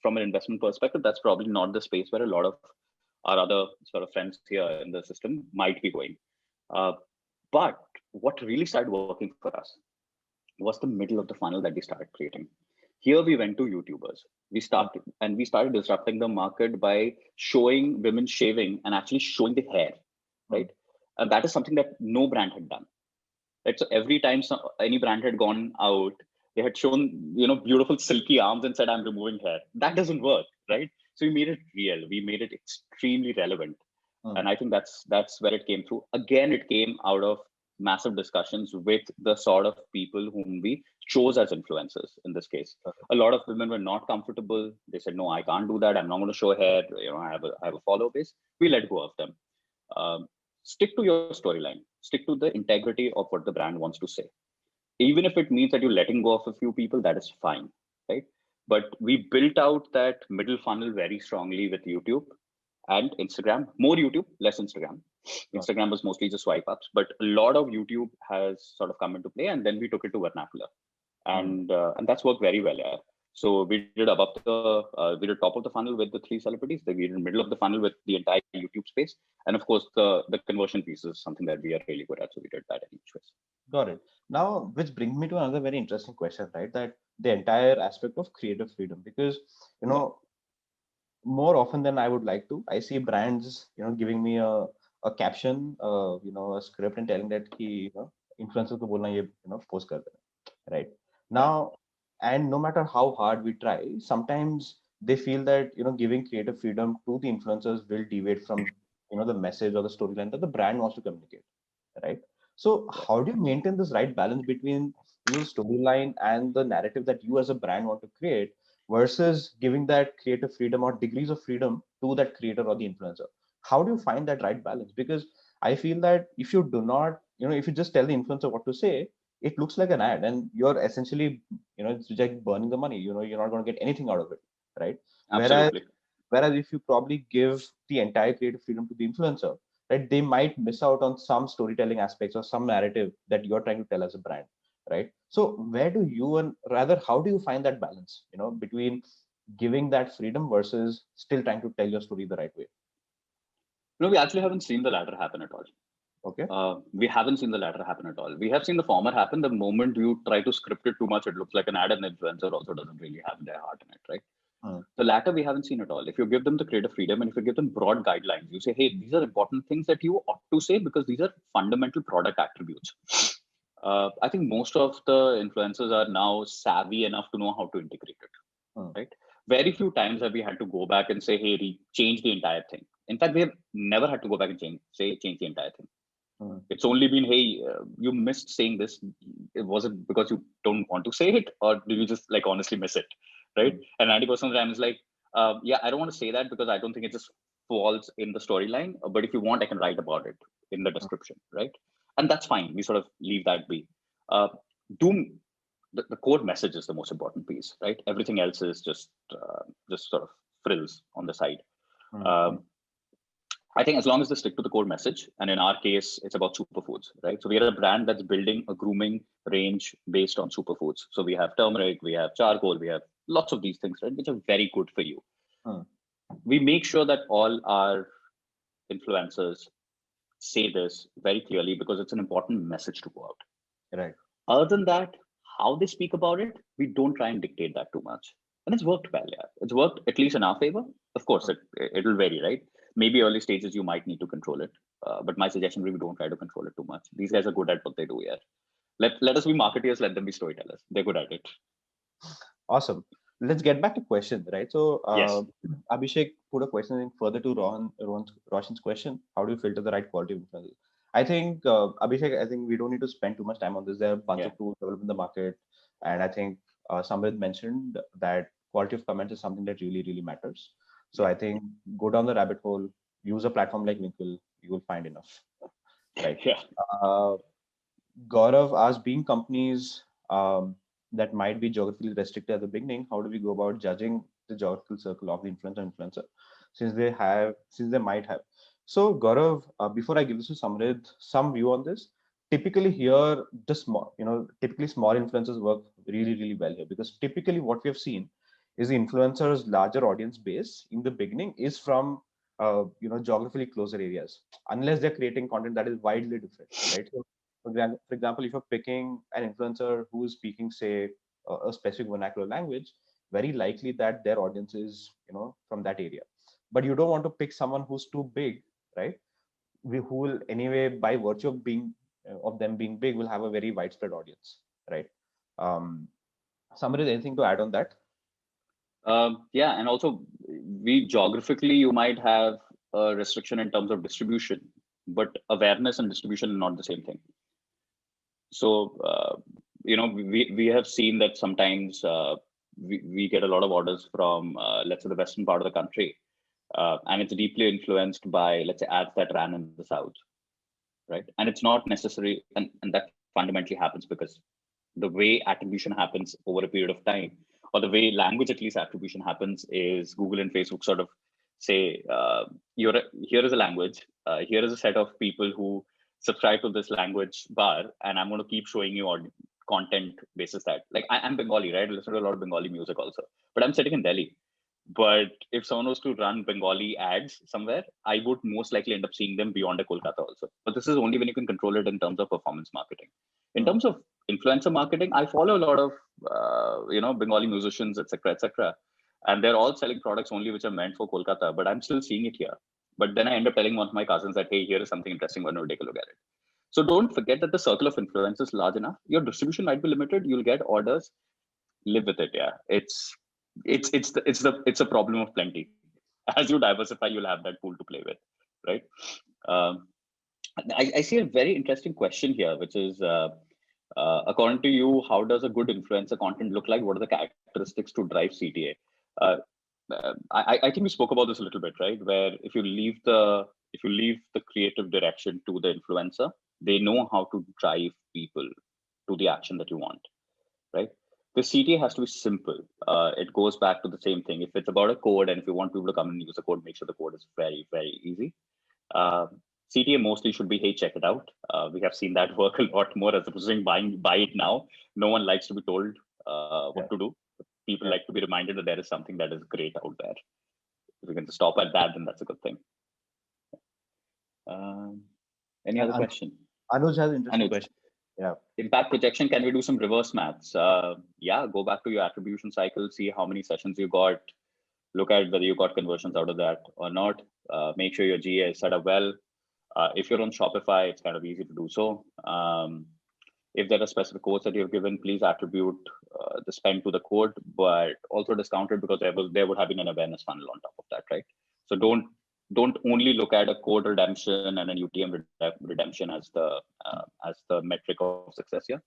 from an investment perspective, that's probably not the space where a lot of our other sort of friends here in the system might be going. But what really started working for us was the middle of the funnel that we started creating. Here we went to YouTubers. We started disrupting the market by showing women shaving and actually showing the hair, right? And that is something that no brand had done. Right? So every time any brand had gone out, they had shown beautiful silky arms and said, I'm removing hair. That doesn't work, right? So we made it real. We made it extremely relevant. And I think that's where it came through. Again, it came out of massive discussions with the sort of people whom we chose as influencers in this case. A lot of women were not comfortable. They said, no, I can't do that. I'm not going to show hair. I have a follow base. We let go of them. Stick to your storyline. Stick to the integrity of what the brand wants to say. Even if it means that you're letting go of a few people, that is fine, right? But we built out that middle funnel very strongly with YouTube and Instagram. More YouTube, less Instagram. Instagram was mostly just swipe ups, but a lot of YouTube has sort of come into play, and then we took it to vernacular, and that's worked very well. Yeah. So we did top of the funnel with the three celebrities. Then we did middle of the funnel with the entire YouTube space, and of course the conversion piece is something that we are really good at. So we did that in each ways. Got it. Now, which brings me to another very interesting question, right? That the entire aspect of creative freedom, because more often than I would like to, I see brands, giving me a a caption, a script, and telling that he, influencers ko bolna ye, post kar dena, right? Now, and no matter how hard we try, sometimes they feel that giving creative freedom to the influencers will deviate from the message or the storyline that the brand wants to communicate, right? So how do you maintain this right balance between the storyline and the narrative that you as a brand want to create versus giving that creative freedom or degrees of freedom to that creator or the influencer? How do you find that right balance? Because I feel that if you do not, if you just tell the influencer what to say, it looks like an ad, and you're essentially, it's like burning the money. You're not going to get anything out of it, right? Absolutely. Whereas if you probably give the entire creative freedom to the influencer, right, they might miss out on some storytelling aspects or some narrative that you're trying to tell as a brand, right? So where do you, and rather, how do you find that balance, between giving that freedom versus still trying to tell your story the right way? No, we actually haven't seen the latter happen at all. Okay. We haven't seen the latter happen at all. We have seen the former happen. The moment you try to script it too much, it looks like an ad, and the influencer also doesn't really have their heart in it, right? The latter we haven't seen at all. If you give them the creative freedom and if you give them broad guidelines, you say, hey, these are important things that you ought to say because these are fundamental product attributes. I think most of the influencers are now savvy enough to know how to integrate it, right? Very few times have we had to go back and say, hey, change the entire thing. In fact, we have never had to go back and change the entire thing. It's only been, hey, you missed saying this. Was it because you don't want to say it, or do you just like honestly miss it, right? And 90% of the time is like, yeah, I don't want to say that because I don't think it just falls in the storyline. But if you want, I can write about it in the description, right? And that's fine. We sort of leave that be. The core message is the most important piece, right? Everything else is just sort of frills on the side. I think as long as they stick to the core message, and in our case, it's about superfoods, right? So we are a brand that's building a grooming range based on superfoods. So we have turmeric, we have charcoal, we have lots of these things, right, which are very good for you. We make sure that all our influencers say this very clearly because it's an important message to go out. Right. Other than that, how they speak about it, we don't try and dictate that too much. And it's worked well, yeah. It's worked at least in our favor. Of course, it'll vary, right? Maybe early stages, you might need to control it. But my suggestion would be don't try to control it too much. These guys are good at what they do, yeah. Let us be marketeers, let them be storytellers. They're good at it. Awesome. Let's get back to questions, right? So yes. Abhishek put a question in further to Roshan's question. How do you filter the right quality of influencers? I think, Abhishek, I think we don't need to spend too much time on this. There are a bunch of tools developed in the market. And I think Samrit mentioned that quality of comments is something that really, really matters. So I think go down the rabbit hole, use a platform like Winkle, you will find enough. Right. Yeah. Gaurav asked, being companies that might be geographically restricted at the beginning, how do we go about judging the geographical circle of the influencer since they might have? So Gaurav, before I give this to Samrit, some view on this. Typically here, typically small influencers work really, really well here because typically what we have seen is the influencers' larger audience base in the beginning is from geographically closer areas, unless they're creating content that is widely different, right? So, for example, if you're picking an influencer who is speaking, say, a specific vernacular language, very likely that their audience is, from that area. But you don't want to pick someone who's too big, right? Who will anyway, by virtue of them being big, will have a very widespread audience, right? Samrit, anything to add on that? Yeah, and also we geographically, you might have a restriction in terms of distribution, but awareness and distribution are not the same thing. So, we have seen that sometimes we get a lot of orders from, let's say, the western part of the country, and it's deeply influenced by, let's say, ads that ran in the south, right? And it's not necessary, and that fundamentally happens because the way attribution happens over a period of time, or the way language at least attribution happens, is Google and Facebook sort of say, here is a language, here is a set of people who subscribe to this language bar, and I'm going to keep showing you on content basis that, like, I'm Bengali, right? I listen to a lot of Bengali music also, but I'm sitting in Delhi. But if someone was to run Bengali ads somewhere, I would most likely end up seeing them beyond a Kolkata also. But this is only when you can control it in terms of performance marketing. In terms of influencer marketing, I follow a lot of Bengali musicians, etc., and they're all selling products only which are meant for Kolkata. But I'm still seeing it here. But then I end up telling one of my cousins that, hey, here is something interesting, why don't you take a look at it? So don't forget that the circle of influence is large enough. Your distribution might be limited. You'll get orders. Live with it. Yeah, it's a problem of plenty. As you diversify, you'll have that pool to play with, right? Um, I see a very interesting question here, which is, according to you, how does a good influencer content look like? What are the characteristics to drive CTA? I think we spoke about this a little bit, right? Where if you leave the creative direction to the influencer, they know how to drive people to the action that you want, right? The CTA has to be simple. It goes back to the same thing. If it's about a code and if you want people to come and use the code, make sure the code is very, very easy. CTA mostly should be, hey, check it out. We have seen that work a lot more as opposed to saying buy it now. No one likes to be told what to do. People like to be reminded that there is something that is great out there. If we can stop at that, then that's a good thing. Any other question? Anuj has an interesting question. Yeah. Impact projection, can we do some reverse maths? Yeah, go back to your attribution cycle, see how many sessions you got, look at whether you got conversions out of that or not. Make sure your GA is set up well. If you're on Shopify, it's kind of easy to do so. If there are specific codes that you've given, please attribute the spend to the code, but also discount it because there would have been an awareness funnel on top of that, right? So don't only look at a code redemption and an UTM redemption as the metric of success here.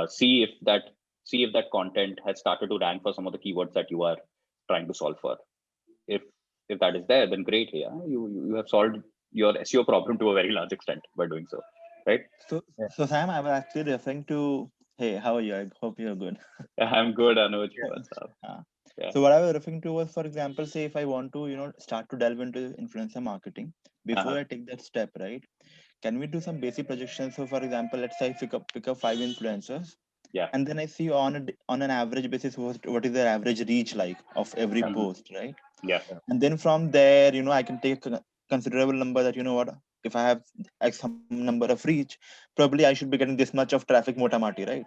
See if that content has started to rank for some of the keywords that you are trying to solve for. If that is there, then great. Yeah, you have solved your SEO problem to a very large extent by doing so, right? So Sam, I was actually referring to, hey, how are you? I hope you're good. I'm good, Anuj. What's up? Yeah. So what I was referring to was, for example, say if I want to, start to delve into influencer marketing, before I take that step, right? Can we do some basic projections? So for example, let's say I pick up 5 influencers. Yeah. And then I see on an average basis what is their average reach like of every post, right? Yeah. And then from there, I can take a considerable number that, if I have X number of reach, probably I should be getting this much of traffic motamati, right?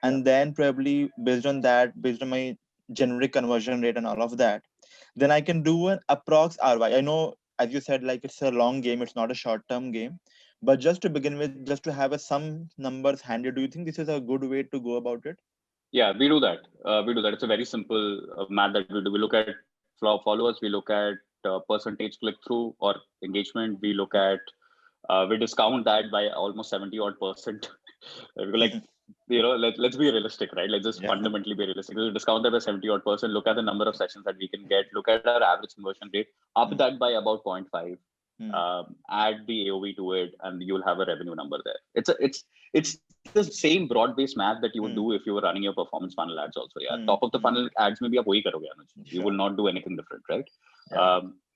And then probably based on my generic conversion rate and all of that, then I can do an approx ROI. I know, as you said, like it's a long game, it's not a short-term game. But just to begin with, just to have some numbers handy, do you think this is a good way to go about it? Yeah, we do that. It's a very simple math that we do. We look at followers, we look at percentage click-through or engagement. We look at, we discount that by almost 70-odd%. Let's be realistic, right? Let's just fundamentally be realistic. We'll discount that by 70-odd%. Look at the number of sessions that we can get. Look at our average conversion rate. Up that by about 0.5. Add the AOV to it, and you'll have a revenue number there. It's the same broad-based math that you would do if you were running your performance funnel ads also. Yeah, top of the funnel ads maybe wahi karoge, Anuj. You will not do anything different, right?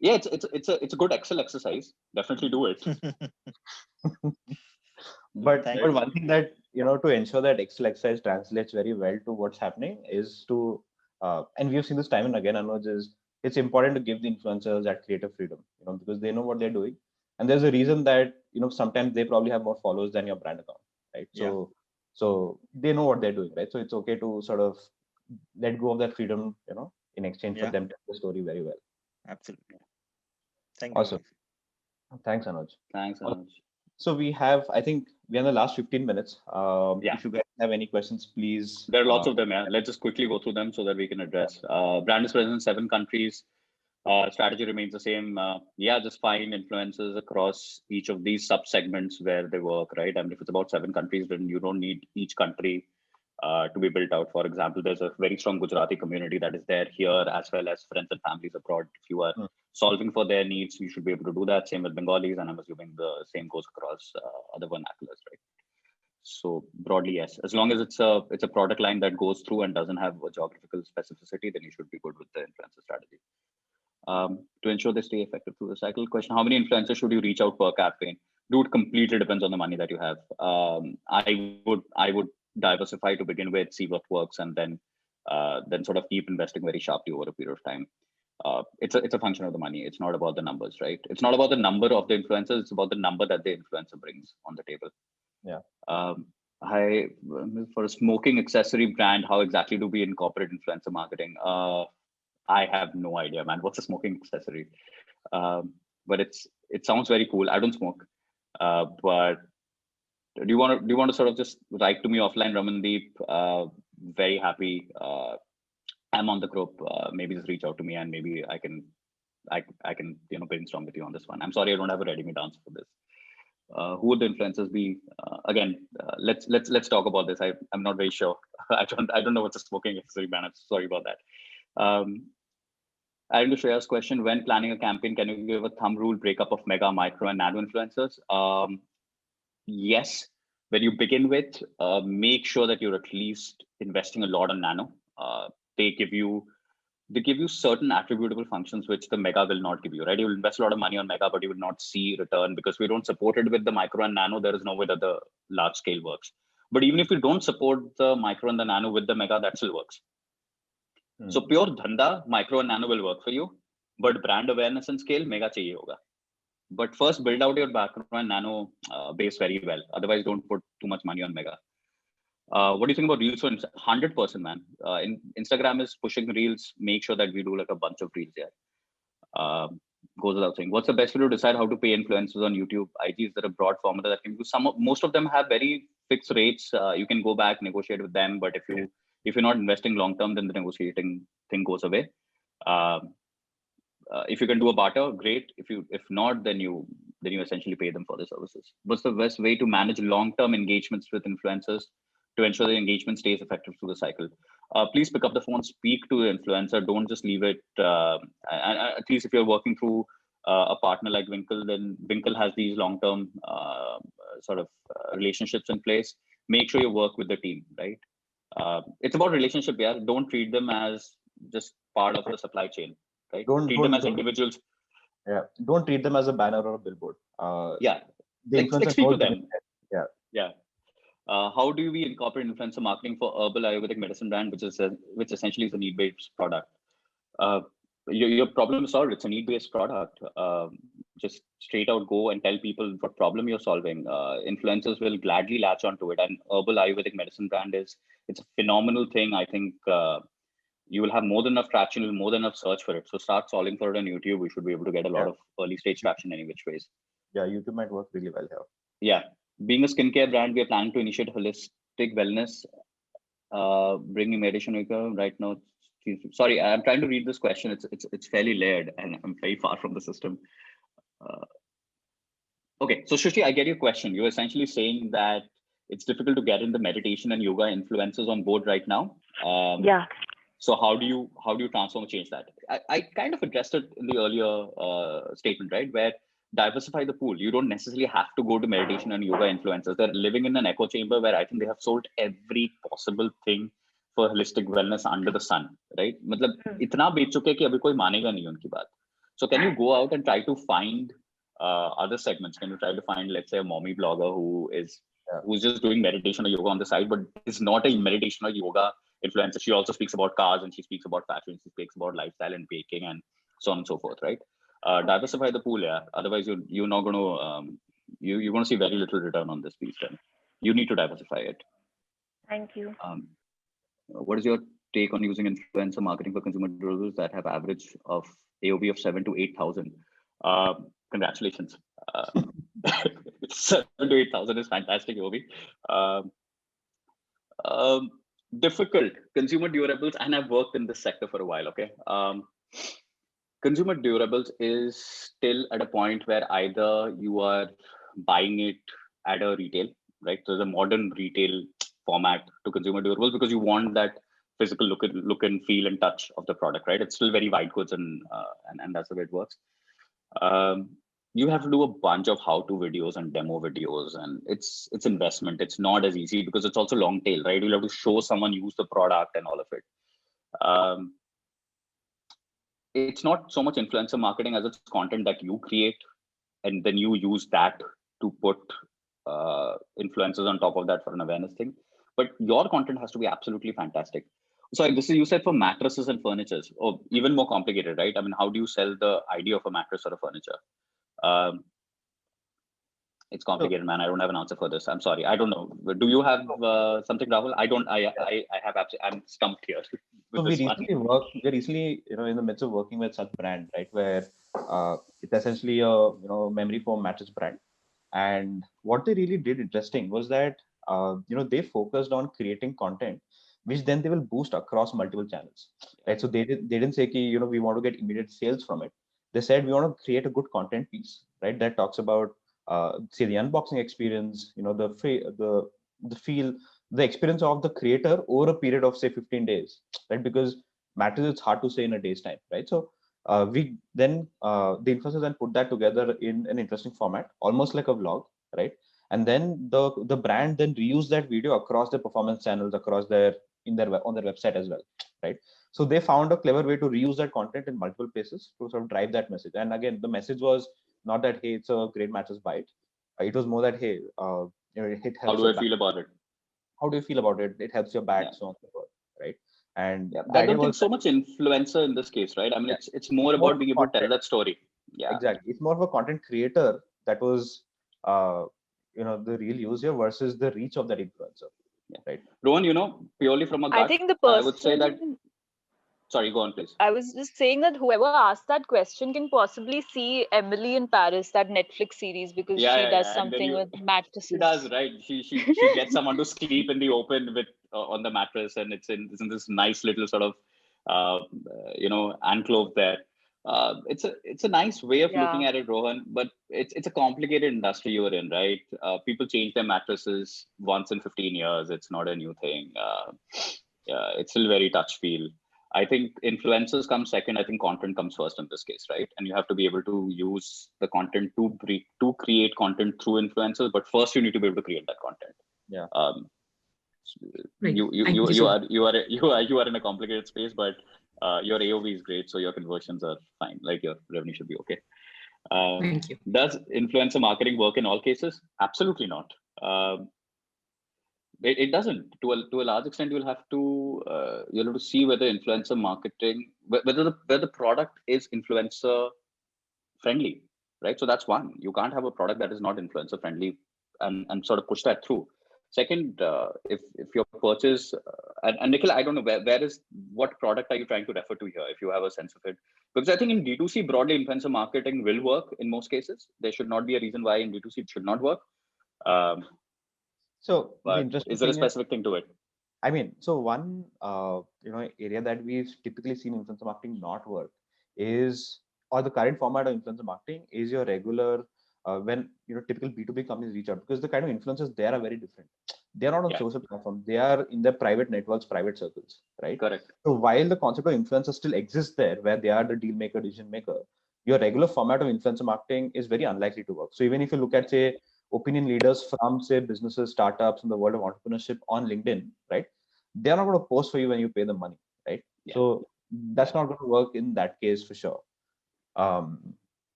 It's a good Excel exercise. Definitely do it. But one thing that to ensure that Excel exercise translates very well to what's happening is to and we've seen this time and again, Anuj, is it's important to give the influencers that creative freedom, because they know what they're doing. And there's a reason that, sometimes they probably have more followers than your brand account, right? So they know what they're doing, right? So it's okay to sort of let go of that freedom, in exchange for them to tell the story very well. Absolutely. Thank you. Awesome. Thanks, Anuj. Thanks, Anuj. So I think we're in the last 15 minutes. If you guys have any questions, please. There are lots of them. Yeah. Let's just quickly go through them so that we can address. Brand is present in 7 countries. Strategy remains the same. Just find influencers across each of these sub-segments where they work, right? I mean, if it's about 7 countries, then you don't need each country to be built out. For example, there's a very strong Gujarati community that is there here, as well as friends and families abroad. If you are solving for their needs, you should be able to do that. Same with Bengalis, and I'm assuming the same goes across other vernaculars, right? So broadly, yes. As long as it's a product line that goes through and doesn't have a geographical specificity, then you should be good with the influencer strategy. To ensure they stay effective through the cycle. Question: how many influencers should you reach out per campaign? Dude, completely depends on the money that you have. I would diversify to begin with, see what works, and then sort of keep investing very sharply over a period of time. It's a function of the money. It's not about the numbers, right? It's not about the number of the influencers. It's about the number that the influencer brings on the table. Yeah. For a smoking accessory brand, how exactly do we incorporate influencer marketing? I have no idea, man. What's a smoking accessory? but it sounds very cool. I don't smoke, but do you want to sort of just write to me offline, Ramandeep? Very happy. I'm on the group. Maybe just reach out to me, and maybe I can brainstorm with you on this one. I'm sorry I don't have a ready-made answer for this. Who would the influencers be? Again, let's talk about this. I'm not very sure. I don't know what's a smoking accessory ban. I'm sorry about that. Adding to Shreya's question, when planning a campaign, can you give a thumb rule breakup of mega, micro, and nano influencers? Yes. When you begin with, make sure that you're at least investing a lot on nano. They give you certain attributable functions which the mega will not give you, right? You will invest a lot of money on mega, but you will not see return because we don't support it with the micro and nano. There is no way that the large scale works. But even if you don't support the micro and the nano with the mega, that still works. So pure dhanda, micro and nano will work for you, but brand awareness and scale, mega chahiye hoga. But first build out your macro and nano base very well. Otherwise, don't put too much money on mega. What do you think about reels? 100%, man. Instagram is pushing reels. Make sure that we do like a bunch of reels there. Goes without saying. What's the best way to decide how to pay influencers on YouTube? IG, is there a broad formula that can do? Most of them have very fixed rates. You can go back, negotiate with them. But if you're not investing long term, then the negotiating thing goes away. If you can do a barter, great. If not, then you essentially pay them for the services. What's the best way to manage long-term engagements with influencers to ensure the engagement stays effective through the cycle? Please pick up the phone, speak to the influencer. Don't just leave it. And at least if you're working through a partner like Winkle, then Winkle has these long-term relationships in place. Make sure you work with the team, right? It's about relationship. Yeah, don't treat them as just part of the supply chain. Right? Don't treat them as individuals. Yeah, don't treat them as a banner or a billboard. Yeah, like speak to them. Yeah. How do we incorporate influencer marketing for herbal Ayurvedic medicine brand, which essentially is a need-based product? Your problem is solved. It's a need-based product. Just straight out go and tell people what problem you're solving. Influencers will gladly latch onto it. And herbal Ayurvedic medicine brand it's a phenomenal thing. I think you will have more than enough traction, more than enough search for it. So start solving for it on YouTube. We should be able to get a lot of early stage traction any which ways. Yeah, YouTube might work really well here. Yeah. Being a skincare brand, we are planning to initiate holistic wellness, bringing meditation right now. Sorry, I'm trying to read this question. It's fairly layered and I'm very far from the system. Okay, so Shrishti, I get your question. You're essentially saying that it's difficult to get in the meditation and yoga influencers on board right now. Yeah. So how do you transform or change that? I kind of addressed it in the earlier statement, right? Where diversify the pool. You don't necessarily have to go to meditation and yoga influencers. They're living in an echo chamber where I think they have sold every possible thing for holistic wellness under the sun, right? मतलब इतना बेच चुके कि अभी कोई मानेगा नहीं उनकी बात. So can you go out and try to find other segments? Can you try to find, let's say, a mommy blogger who's just doing meditation or yoga on the side, but is not a meditation or yoga influencer? She also speaks about cars and she speaks about fashion. She speaks about lifestyle and baking and so on and so forth, right? Diversify the pool, yeah. Otherwise, you're not going to you're going to see very little return on this piece. Then you need to diversify it. Thank you. What is your take on using influencer marketing for consumer durables that have average of AOV of 7,000 to 8,000? Congratulations. 7,000 to 8,000 is fantastic, AOV. Difficult consumer durables, and I've worked in this sector for a while. Okay. Consumer durables is still at a point where either you are buying it at a retail, right? So the modern retail format to consumer durables because you want that physical look and feel and touch of the product, right? It's still very white goods and that's the way it works. You have to do a bunch of how-to videos and demo videos, and it's investment. It's not as easy because it's also long tail, right? You'll have to show someone use the product and all of it. It's not so much influencer marketing as it's content that you create, and then you use that to put influencers on top of that for an awareness thing. But your content has to be absolutely fantastic. So this is, you said for mattresses and furniture, or even more complicated, right? I mean, how do you sell the idea of a mattress or a furniture? It's complicated, man. I don't have an answer for this. I'm sorry. I don't know. Do you have something, Rahul? I don't. I have absolutely. I'm stumped here. So we're recently, in the midst of working with such brand, right, where It's essentially a memory foam mattress brand. And what they really did interesting was that they focused on creating content which then they will boost across multiple channels, right? So they didn't say ki, we want to get immediate sales from it. They said we want to create a good content piece, right, that talks about say the unboxing experience, the feel, the experience of the creator over a period of say 15 days, right? Because matters, it's hard to say in a day's time, right? So we then the influencers then put that together in an interesting format, almost like a vlog, right? And then the brand then reuse that video across their performance channels, across their on their website as well, right? So they found a clever way to reuse that content in multiple places to sort of drive that message. And again, the message was not that hey, it's a great mattress, buy it. It was more that hey, it helps. How do I feel about it? How do you feel about it? It helps your back, so on and so forth, right? And I don't think so much influencer in this case, right? I mean, it's more about being able to tell that story. Yeah, exactly. It's more of a content creator that was, the real user versus the reach of that influencer. Yeah. Right. Rohan, purely from a gut, I think the person, I would say that. Sorry, go on, please. I was just saying that whoever asked that question can possibly see Emily in Paris, that Netflix series, because she does something with mattresses. She does, right? She gets someone to sleep in the open with on the mattress, and it's in this nice little sort of enclave there. It's a nice way of looking at it, Rohan, but it's a complicated industry you're in, right? People change their mattresses once in 15 years. It's not a new thing. It's still very touch feel. I think influencers come second. I think content comes first in this case, right? And you have to be able to use the content to create content through influencers. But first, you need to be able to create that content. Yeah. Right. You are in a complicated space, but your AOV is great, so your conversions are fine. Like your revenue should be okay. Thank you. Does influencer marketing work in all cases? Absolutely not. It doesn't. To a large extent, you'll have to see whether influencer marketing, whether the product is influencer friendly, right? So that's one. You can't have a product that is not influencer friendly and sort of push that through. Second, if your purchase and Nikhil, I don't know what product are you trying to refer to here, if you have a sense of it, because I think in D2C broadly influencer marketing will work in most cases. There should not be a reason why in D2C it should not work. So is there a specific thing to it? I mean, so one area that we've typically seen influencer marketing not work is, or the current format of influencer marketing is your regular when typical B2B companies reach out, because the kind of influencers there are very different. They're not on social platforms. They are in their private networks, private circles, right? Correct. So while the concept of influencer still exists there, where they are the deal maker, decision maker, your regular format of influencer marketing is very unlikely to work. So even if you look at, say, opinion leaders from, say, businesses, startups in the world of entrepreneurship on LinkedIn, right? They're not going to post for you when you pay them money, right? Yeah. So that's not going to work in that case for sure.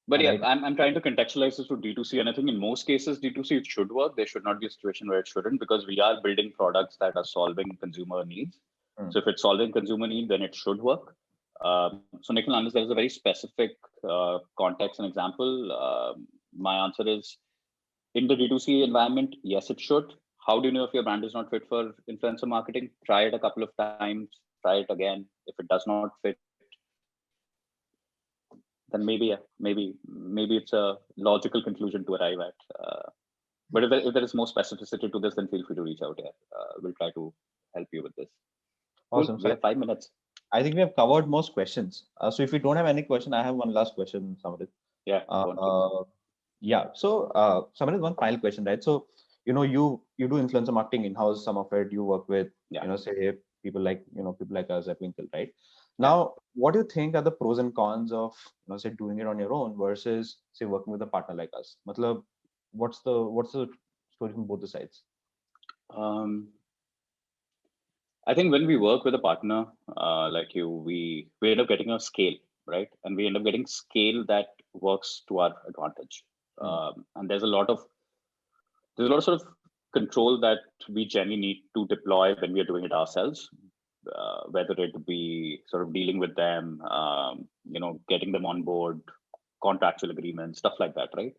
But yeah, I'm trying to contextualize this to D2C, and I think in most cases, D2C, it should work. There should not be a situation where it shouldn't, because we are building products that are solving consumer needs. So if it's solving consumer need, then it should work. So Nikhil, unless there is a very specific context and example, my answer is, in the D2C environment, yes, it should. How do you know if your brand is not fit for influencer marketing? Try it a couple of times, try it again. If it does not fit, then maybe it's a logical conclusion to arrive at. But if there is more specificity to this, then feel free to reach out here. We'll try to help you with this. Awesome. Cool. We have 5 minutes. I think we have covered most questions. So if you don't have any question, I have one last question, Samrit. Yeah. Yeah. So Samrit, one final question, right? So you do influencer marketing in-house. Some of it you work with, say people like us at Winkle, right? Now, what do you think are the pros and cons of say doing it on your own versus say working with a partner like us? Matlab, what's the story from both the sides? I think when we work with a partner like you, we end up getting a scale, right? And we end up getting scale that works to our advantage. And there's a lot of sort of control that we generally need to deploy when we are doing it ourselves, whether it be sort of dealing with them, getting them on board, contractual agreements, stuff like that, right?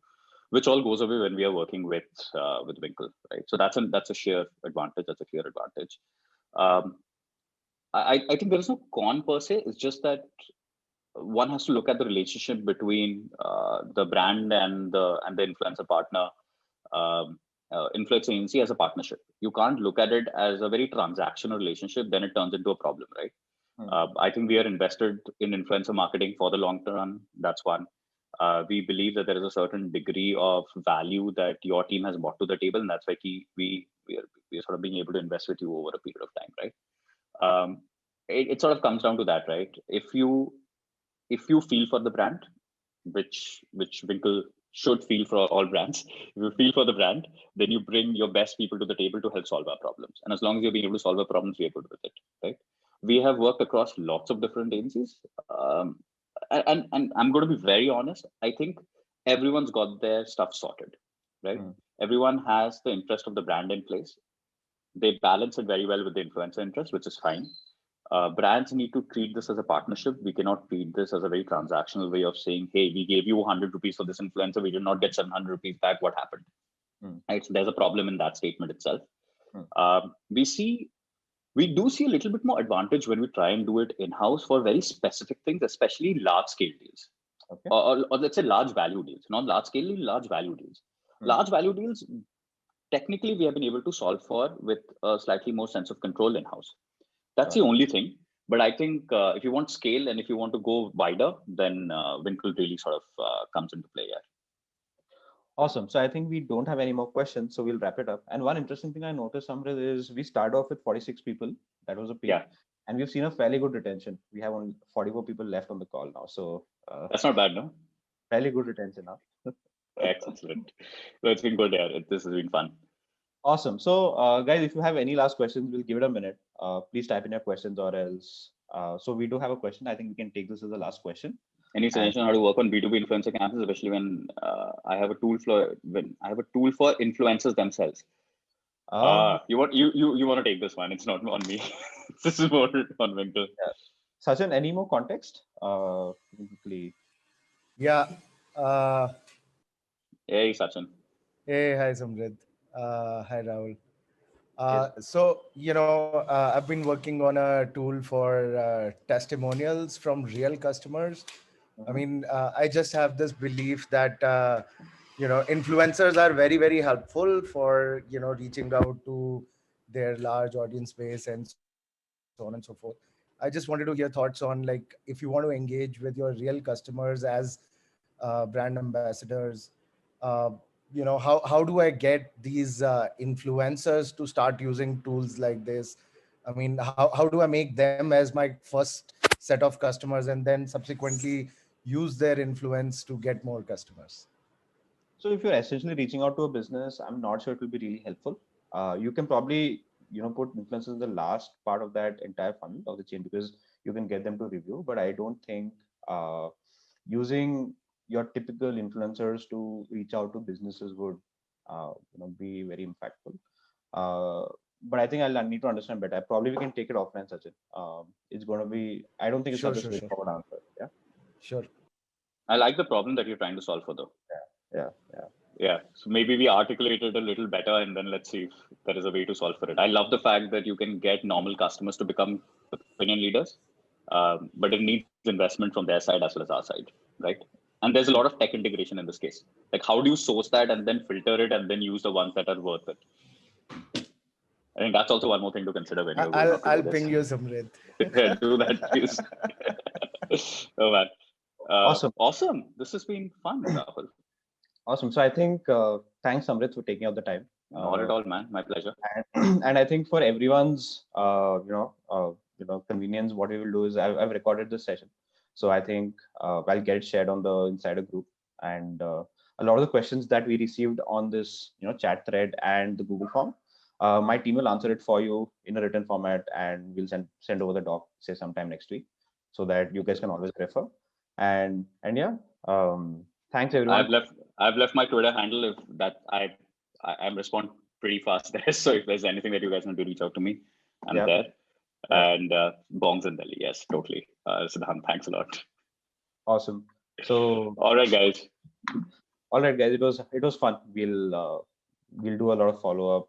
Which all goes away when we are working with Winkle, right? So that's a sheer advantage. That's a clear advantage. I think there is no con per se. It's just that one has to look at the relationship between the brand and the influencer partner, influencer agency as a partnership. You can't look at it as a very transactional relationship, then it turns into a problem, right? I think we are invested in influencer marketing for the long term. That's one. We believe that there is a certain degree of value that your team has brought to the table, and that's why we are sort of being able to invest with you over a period of time, right? It sort of comes down to that, right? If you feel for the brand, which Winkle should feel for all brands, if you feel for the brand, then you bring your best people to the table to help solve our problems. And as long as you're being able to solve our problems, we are good with it, right? We have worked across lots of different agencies. And I'm going to be very honest, I think everyone's got their stuff sorted, right? Everyone has the interest of the brand in place. They balance it very well with the influencer interest, which is fine. Brands need to treat this as a partnership. We cannot treat this as a very transactional way of saying, hey, we gave you 100 rupees for this influencer, we did not get 700 rupees back, what happened? Right? So there's a problem in that statement itself. We do see a little bit more advantage when we try and do it in-house for very specific things, especially large-scale deals. Okay. Or let's say large value deals, not large-scale, large value deals. Large value deals, technically, we have been able to solve for with a slightly more sense of control in-house. That's the only thing. But I think if you want scale and if you want to go wider, then Winkle really sort of comes into play here. Awesome. So I think we don't have any more questions, so we'll wrap it up. And one interesting thing I noticed, Samrit, is we started off with 46 people. That was a peak. Yeah. And we've seen a fairly good retention. We have only 44 people left on the call now. So that's not bad, no? Fairly good retention now. Excellent. So it's been good. Yeah. This has been fun. Awesome. So guys, if you have any last questions, we'll give it a minute. Please type in your questions or else. So we do have a question. I think we can take this as the last question. Any suggestion on how to work on B2B influencer campaigns, especially when I have a tool for influencers themselves? You want to take this one? It's not on me. This is more on Winkle. Yeah. Sachin, any more context? Yeah. Hey, Sachin. Hey, hi, Samrit. Hi, Rahul. So, I've been working on a tool for testimonials from real customers. I mean, I just have this belief that, influencers are very, very helpful for, reaching out to their large audience base and so on and so forth. I just wanted to hear thoughts on, like, if you want to engage with your real customers as brand ambassadors, how do I get these influencers to start using tools like this? I mean, how do I make them as my first set of customers and then subsequently use their influence to get more customers? So if you're essentially reaching out to a business, I'm not sure it will be really helpful. You can probably, put influencers in the last part of that entire funnel of the chain because you can get them to review. But I don't think using your typical influencers to reach out to businesses would, be very impactful. But I think I'll need to understand better. Probably we can take it offline, Sachin. It's going to be, I don't think it's such a straightforward answer. Yeah. Sure. I like the problem that you're trying to solve for, though. Yeah. So maybe we articulate it a little better and then let's see if there is a way to solve for it. I love the fact that you can get normal customers to become opinion leaders, but it needs investment from their side as well as our side, right? And there's a lot of tech integration in this case. Like, how do you source that and then filter it and then use the ones that are worth it? I think that's also one more thing to consider when you're I'll ping you, Samrit. Yeah, do that, please. Oh, man. Awesome. This has been fun, Rahul. Awesome. So I think thanks, Samrit, for taking out the time. Not at all, man. My pleasure. And I think for everyone's, convenience, what we will do is I've recorded this session. So I think I'll get it shared on the Insider group. And a lot of the questions that we received on this, chat thread and the Google form, my team will answer it for you in a written format, and we'll send over the doc, say sometime next week, so that you guys can always refer. And yeah, thanks everyone. I've left my Twitter handle. If that I respond pretty fast there. So if there's anything that you guys want to reach out to me, I'm there. And Bongs in Delhi, yes, totally. Siddhant, thanks a lot. Awesome. So all right, guys. It was fun. We'll do a lot of follow up.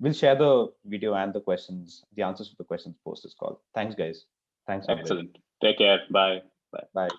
We'll share the video and the questions, the answers to the questions post this call. Thanks, guys. Thanks. Excellent. Take care. Bye. Bye.